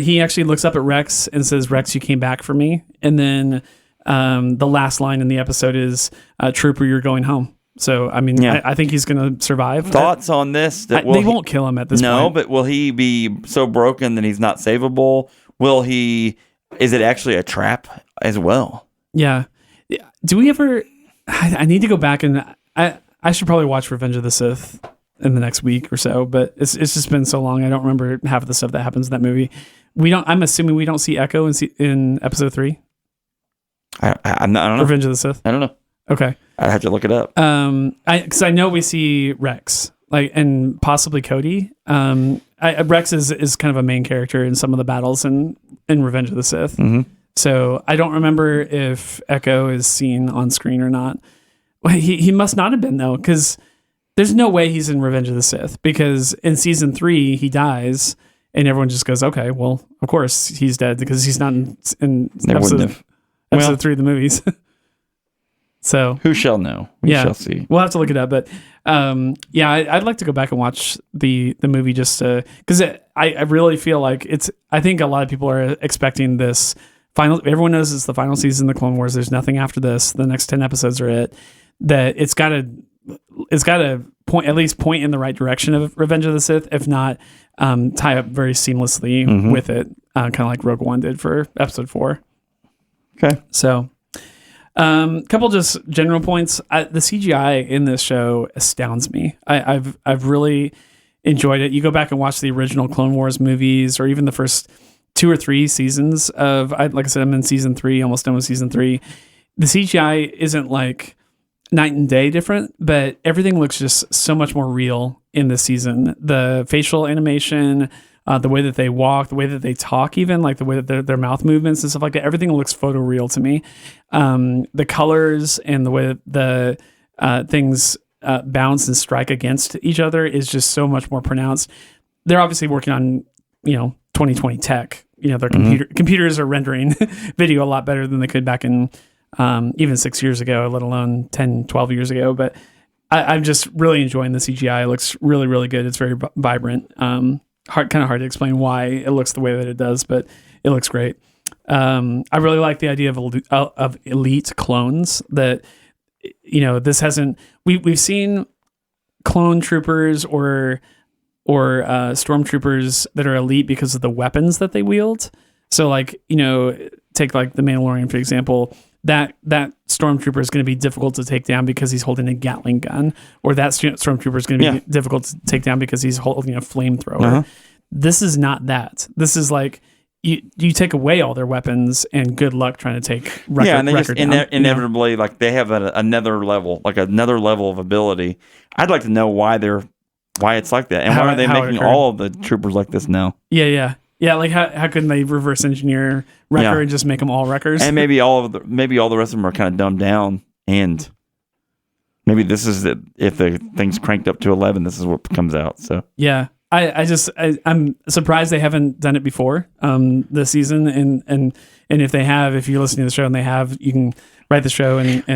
He actually looks up at Rex and says, "Rex, you came back for me." And then the last line in the episode is, "Trooper, you're going home." So, I mean, Yeah. I think he's going to survive. Thoughts on this? That They won't kill him at this point. No, but will he be so broken that he's not savable? Will he? Is it actually a trap as well? Yeah. Do we ever? I need to go back and I should probably watch Revenge of the Sith in the next week or so. But it's just been so long. I don't remember half of the stuff that happens in that movie. I'm assuming we don't see Echo in episode 3. I don't know. Revenge of the Sith. I don't know. Okay. I'd have to look it up. Because I know we see Rex, and possibly Cody. Rex is kind of a main character in some of the battles in Revenge of the Sith. Mm-hmm. So I don't remember if Echo is seen on screen or not. Well, he must not have been, though, because there's no way he's in Revenge of the Sith, because in season 3 he dies and everyone just goes, okay, well, of course he's dead because he's not in episode 3 of the movies. So who shall know? We shall see. We'll have to look it up, but I'd like to go back and watch the movie just because I really feel like I think a lot of people are expecting this final. Everyone knows it's the final season of the Clone Wars. There's nothing after this. The next 10 episodes are it. That it's got to point in the right direction of Revenge of the Sith, if not tie up very seamlessly with it, kind of like Rogue One did for episode 4. Okay, so. Couple just general points. The CGI in this show astounds me. I've really enjoyed it. You go back and watch the original Clone Wars movies, or even the first 2 or 3 seasons of. Like I said, I'm in season 3, almost done with season 3. The CGI isn't like night and day different, but everything looks just so much more real in this season. The facial animation. The way that they walk, the way that they talk, even like the way that their mouth movements and stuff like that, everything looks photoreal to me. The colors and the way that the things bounce and strike against each other is just so much more pronounced. They're obviously working on 2020 tech. Their computers are rendering video a lot better than they could back in even 6 years ago, let alone 10, 12 years ago. But I'm just really enjoying the CGI. It looks really, really good. It's very vibrant. Kind of hard to explain why it looks the way that it does, but it looks great. I really like the idea of elite clones. That this hasn't. We've seen clone troopers or stormtroopers that are elite because of the weapons that they wield. So take like the Mandalorian for example. That stormtrooper is going to be difficult to take down because he's holding a Gatling gun, or that stormtrooper is going to be difficult to take down because he's holding a flamethrower. Uh-huh. This is not that. This is like you take away all their weapons and good luck trying to take record. Yeah, and they just inevitably like they have another level of ability. I'd like to know why it's like that, and why are they making all of the troopers like this now? Yeah. Like how couldn't they reverse engineer Wrecker and just make them all Wreckers? And maybe all the rest of them are kind of dumbed down, and maybe this is it. If the thing's cranked up to 11, this is what comes out. So yeah, I'm surprised they haven't done it before this season, and if they have, if you're listening to the show and they have, you can write the show and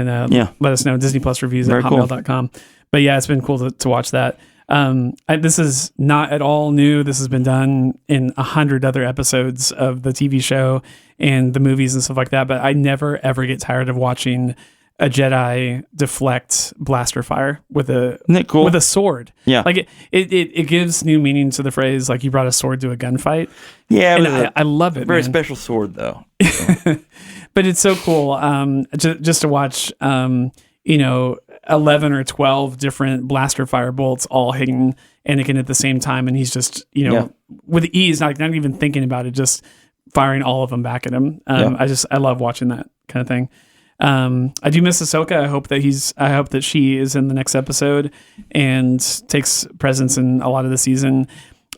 let us know. disneyplusreviews@hotmail.com. But yeah, it's been cool to watch that. This is not at all new. This has been done in 100 other episodes of the TV show and the movies and stuff like that. But I never ever get tired of watching a Jedi deflect blaster fire with Isn't that cool? with a sword. Yeah. Like it gives new meaning to the phrase, like you brought a sword to a gunfight. Yeah, And I love it. very man. special sword though. But it's so cool just to watch, 11 or 12 different blaster fire bolts all hitting Anakin at the same time. And he's just, with ease, not even thinking about it, just firing all of them back at him. I love watching that kind of thing. I do miss Ahsoka. I hope that she is in the next episode and takes presence in a lot of the season.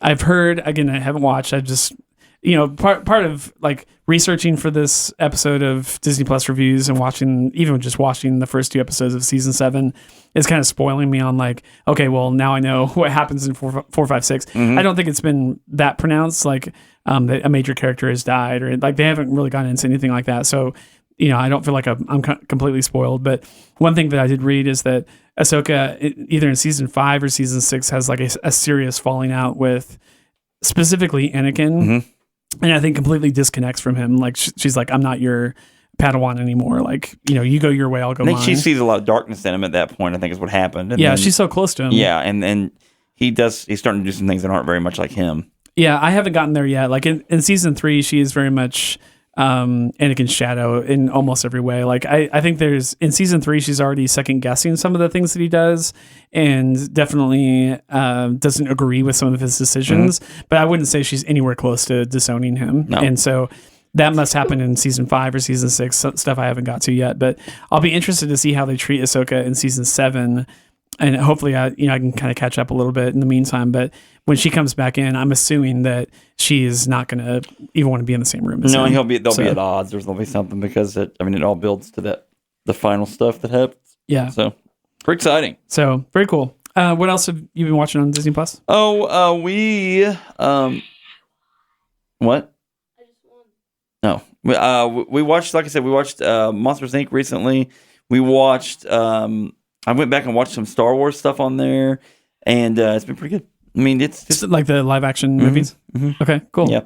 I've heard, again, I haven't watched. I've just, part of like researching for this episode of Disney Plus reviews and watching the first 2 episodes of season 7 is kind of spoiling me on like, okay, well now I know what happens in 4, 5, 6. I don't think it's been that pronounced, like that a major character has died or like they haven't really gone into anything like that. So, I don't feel like I'm completely spoiled. But one thing that I did read is that Ahsoka, either in season 5 or season 6, has like a serious falling out with specifically Anakin. And I think completely disconnects from him. Like she's like, I'm not your Padawan anymore. Like, you go your way, I'll go mine. I think she sees a lot of darkness in him at that point, I think is what happened. And yeah, then, she's so close to him. Yeah, and he's starting to do some things that aren't very much like him. Yeah, I haven't gotten there yet. Like in season 3, she is very much Anakin's shadow in almost every way. Like I think in season 3, she's already second guessing some of the things that he does and definitely doesn't agree with some of his decisions, but I wouldn't say she's anywhere close to disowning him. No. And so that must happen in season 5 or season 6, stuff I haven't got to yet, but I'll be interested to see how they treat Ahsoka in season 7. And hopefully I can kind of catch up a little bit in the meantime, but when she comes back in, I'm assuming that she is not going to even want to be in the same room as him. They'll be at odds. There'll be something because it all builds to the final stuff that happens. Yeah. So pretty exciting. So very cool. What else have you been watching on Disney Plus? Oh, we what? No, we watched. Like I said, we watched Monsters Inc. recently. We watched. I went back and watched some Star Wars stuff on there, and it's been pretty good. I mean, it's just like the live action movies. Okay, cool. Yeah,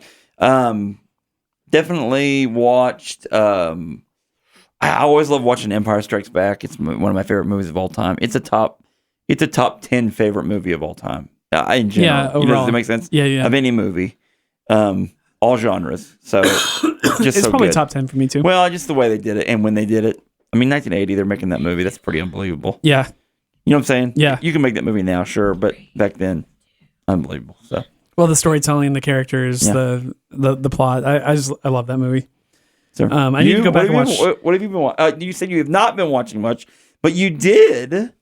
definitely watched. I always love watching Empire Strikes Back. It's one of my favorite movies of all time. It's a top 10 favorite movie of all time. In general, yeah, overall. Does that make sense? Yeah. Of any movie, all genres. So it's so probably good. top 10 for me too. Well, just the way they did it and when they did it. I mean, 1980, they're making that movie. That's pretty unbelievable. Yeah. You know what I'm saying? Yeah. You can make that movie now, sure, but back then, unbelievable. So. Well, the storytelling, the characters, Yeah. the plot. I love that movie. So, I need to go back and watch. What have you been watching? You said you have not been watching much, but you did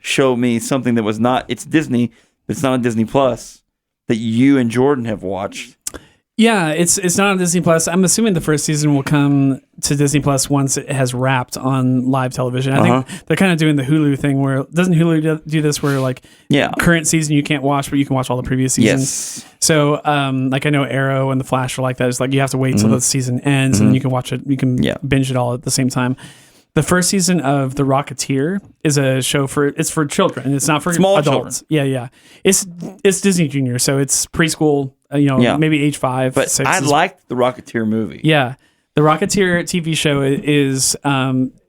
show me something that was not. It's Disney, but it's not on Disney Plus. That you and Jordan have watched. Yeah, it's not on Disney Plus. I'm assuming the first season will come to Disney Plus once it has wrapped on live television. I think they're kind of doing the Hulu thing where doesn't Hulu do this where like current season you can't watch, but you can watch all the previous seasons. Yes. So like I know Arrow and The Flash are like that. It's like you have to wait till the season ends and then you can watch it. You can binge it all at the same time. The first season of The Rocketeer is a show for children. It's not for Small adults. children. Yeah. It's Disney Junior, so it's preschool. Maybe age 5. But 6 I liked the Rocketeer movie. Yeah. The Rocketeer TV show is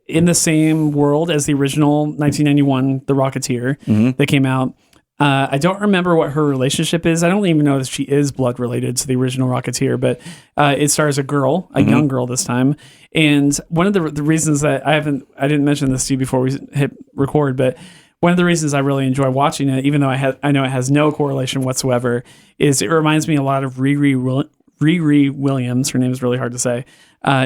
in the same world as the original 1991 The Rocketeer that came out. I don't remember what her relationship is. I don't even know if she is blood related to the original Rocketeer, but it stars a girl, a young girl this time. And one of the reasons that I didn't mention this to you before we hit record, but one of the reasons I really enjoy watching it, even though I know it has no correlation whatsoever, is it reminds me a lot of Riri Williams. Her name is really hard to say.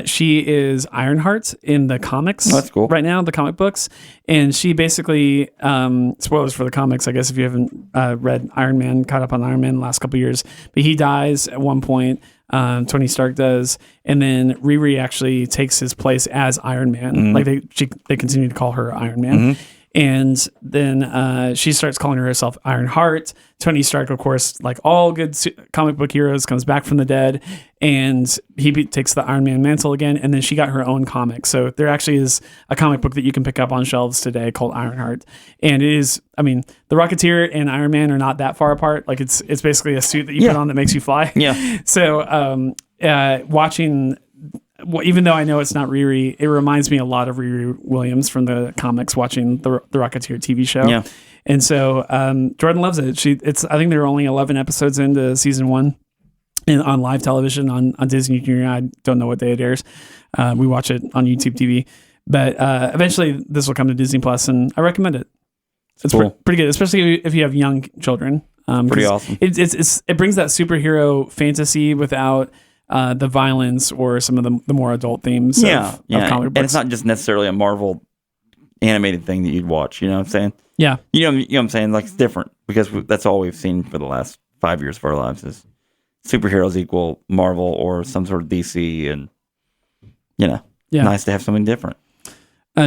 She is Ironheart in the comics. Oh, that's cool. Right now, the comic books. And she basically, spoilers for the comics, I guess, if you haven't read Iron Man, caught up on Iron Man the last couple of years. But he dies at one point. Tony Stark does. And then Riri actually takes his place as Iron Man. Like they continue to call her Iron Man. And then she starts calling herself Ironheart. Tony Stark, of course, like all good comic book heroes, comes back from the dead, and he takes the Iron Man mantle again. And then she got her own comic. So there actually is a comic book that you can pick up on shelves today called Ironheart. And it is, I mean, the Rocketeer and Iron Man are not that far apart. Like it's basically a suit that you put on that makes you fly. Yeah. So watching, even though I know it's not Riri, it reminds me a lot of Riri Williams from the comics, watching the Rocketeer TV show. Yeah. And so Jordan loves it. I think there are only 11 episodes into season 1 on live television on Disney Junior. I don't know what day it airs. We watch it on YouTube TV. But eventually this will come to Disney Plus, and I recommend it. It's cool. pretty good, especially if you have young children. Pretty awesome. It brings that superhero fantasy without the violence or some of the more adult themes of comic books. And it's not just necessarily a Marvel animated thing that you'd watch. You know what I'm saying? Yeah. You know what I'm saying? Like, it's different because that's all we've seen for the last 5 years of our lives is superheroes equal Marvel or some sort of DC, and nice to have something different.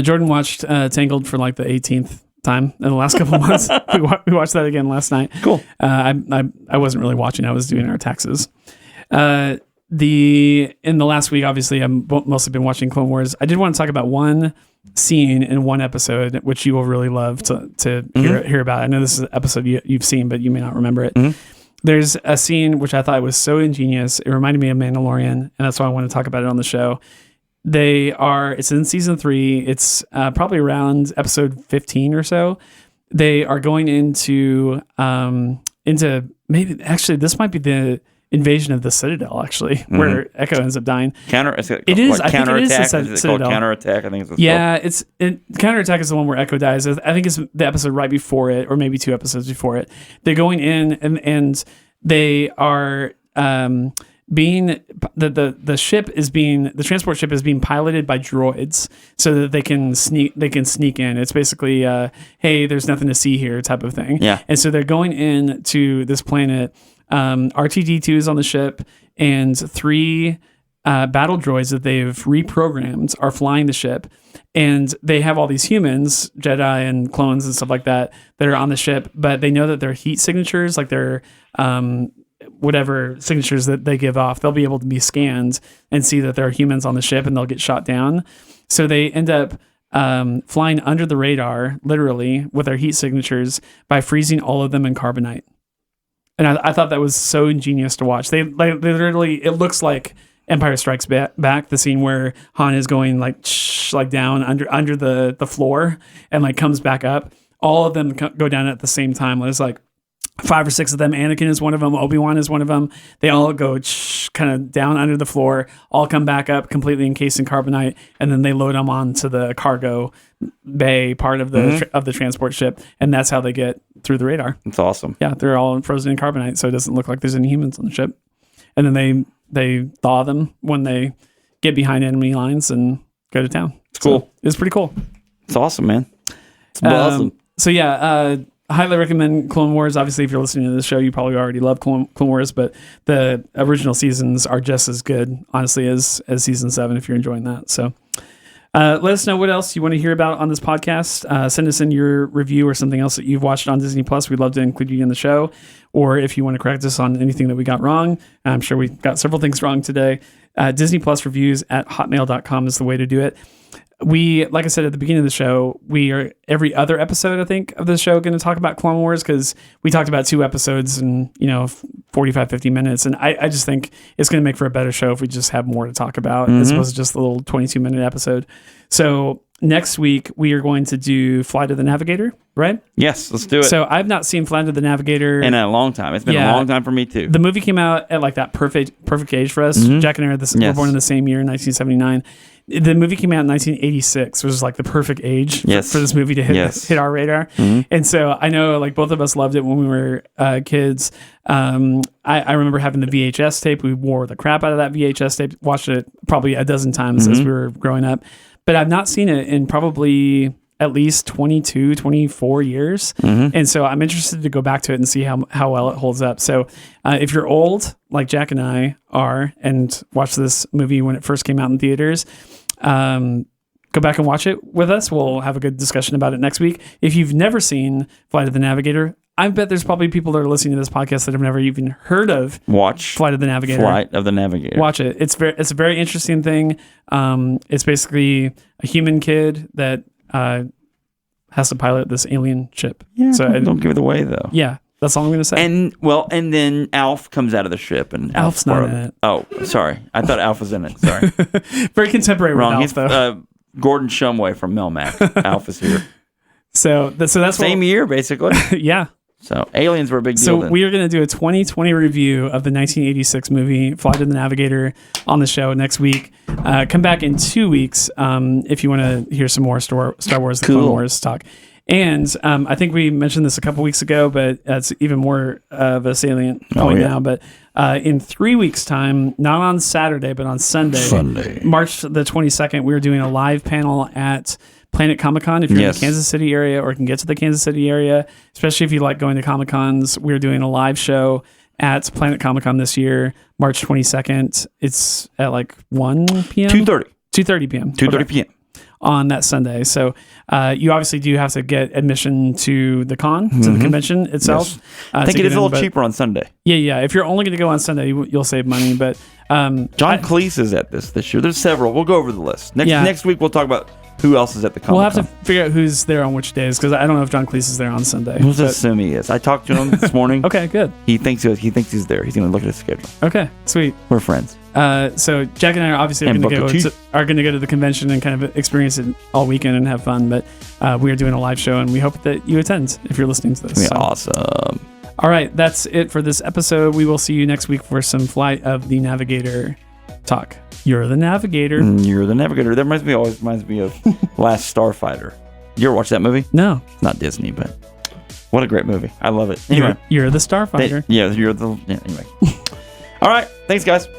Jordan watched Tangled for like the 18th time in the last couple of months. We watched that again last night. Cool. I wasn't really watching. I was doing our taxes. In the last week, obviously, I've mostly been watching Clone Wars. I did want to talk about one scene in one episode, which you will really love to hear about. I know this is an episode you've seen, but you may not remember it. Mm-hmm. There's a scene which I thought was so ingenious. It reminded me of Mandalorian, and that's why I want to talk about it on the show. It's in season 3. It's probably around episode 15 or so. They are going into maybe, actually, this might be the invasion of the Citadel, actually, where Echo ends up dying. Counterattack. Is it called Counterattack? I think it's Counterattack is the one where Echo dies. I think it's the episode right before it, or maybe 2 episodes before it. They're going in and they are being the transport ship is being piloted by droids so that they can sneak in. It's basically hey, there's nothing to see here type of thing. Yeah. And so they're going in to this planet. R2-D2 is on the ship, and 3 battle droids that they've reprogrammed are flying the ship, and they have all these humans, Jedi and clones and stuff like that are on the ship, but they know that their heat signatures, like their whatever signatures that they give off, they'll be able to be scanned and see that there are humans on the ship, and they'll get shot down. So they end up flying under the radar, literally, with their heat signatures by freezing all of them in carbonite. And I thought that was so ingenious to watch. They literally, it looks like Empire Strikes Back, the scene where Han is going like down under the floor and like comes back up. All of them go down at the same time. There's like 5 or 6 of them. Anakin is one of them. Obi-Wan is one of them. They all go kind of down under the floor, all come back up completely encased in carbonite, and then they load them onto the cargo bay part of the transport ship, and that's how they get through the radar. It's awesome. Yeah, they're all frozen in carbonite, so it doesn't look like there's any humans on the ship. And then they thaw them when they get behind enemy lines and go to town. It's cool. So it's pretty cool. It's awesome, man. It's awesome. So yeah, highly recommend Clone Wars. Obviously, if you're listening to this show, you probably already love Clone Wars, but the original seasons are just as good, honestly, as season 7, if you're enjoying that. So let us know what else you want to hear about on this podcast. Send us in your review or something else that you've watched on Disney Plus. We'd love to include you in the show. Or if you want to correct us on anything that we got wrong, I'm sure we got several things wrong today. disneyplusreviews@hotmail.com is the way to do it. We, like I said at the beginning of the show, we are every other episode, I think, of the show going to talk about Clone Wars, because we talked about 2 episodes in 45, 50 minutes. And I just think it's going to make for a better show if we just have more to talk about as opposed to just a little 22-minute episode. So next week, we are going to do Flight of the Navigator, right? Yes, let's do it. So I've not seen Flight of the Navigator in a long time. It's been a long time for me, too. The movie came out at like that perfect age for us. Jack and I were born in the same year, 1979. The movie came out in 1986, which was like the perfect age for this movie to hit our radar. And so I know like both of us loved it when we were kids. I remember having the VHS tape. We wore the crap out of that VHS tape, watched it probably a dozen times as we were growing up. But I've not seen it in probably at least 22, 24 years. And so I'm interested to go back to it and see how well it holds up. So if you're old, like Jack and I are, and watched this movie when it first came out in theaters, go back and watch it with us. We'll have a good discussion about it next week. If you've never seen Flight of the Navigator, I bet there's probably people that are listening to this podcast that have never even heard of Flight of the Navigator. Watch it. It's a very interesting thing. It's basically a human kid that has to pilot this alien ship. Yeah, so don't give it away though. Yeah, that's all I'm going to say. And then Alf comes out of the ship, and Alf's not in it. Oh, sorry. I thought Alf was in it. Sorry. Very contemporary. Wrong. With Alf, though. Gordon Shumway from Melmac. Alf is here. So that's same year, basically. Yeah. So aliens were a big deal. So then. we are going to do a 2020 review of the 1986 movie Flight of the Navigator on the show next week. Come back in 2 weeks if you want to hear some more Star Wars: The Clone Wars talk. And I think we mentioned this a couple weeks ago, but it's even more of a salient point now. But in 3 weeks' time, not on Saturday, but on Sunday, March the 22nd, we're doing a live panel at Planet Comic-Con. If you're in the Kansas City area or can get to the Kansas City area, especially if you like going to Comic-Cons, we're doing a live show at Planet Comic-Con this year, March 22nd. It's at like 1 p.m.? 2:30 p.m. 2:30 p.m. on that Sunday. So you obviously do have to get admission to the con, to the convention itself. Yes. I think it is a little cheaper on Sunday. Yeah. If you're only going to go on Sunday, you'll save money. But John Cleese is at this year. There's several. We'll go over the list. Next week, we'll talk about who else is at the Comic-Con. We'll have to figure out who's there on which days, because I don't know if John Cleese is there on Sunday. We'll just assume he is. I talked to him this morning. Okay, good. He thinks he's there. He's going to look at his schedule. Okay, sweet. We're friends. So Jack and I are obviously going to go to the convention and kind of experience it all weekend and have fun. But we are doing a live show, and we hope that you attend if you're listening to this. It's awesome. All right, that's it for this episode. We will see you next week for some Flight of the Navigator talk. You're the Navigator. You're the Navigator. That always reminds me of Last Starfighter. You ever watch that movie? No. It's not Disney, but what a great movie. I love it. Anyway. You're the Starfighter. Anyway. All right. Thanks, guys.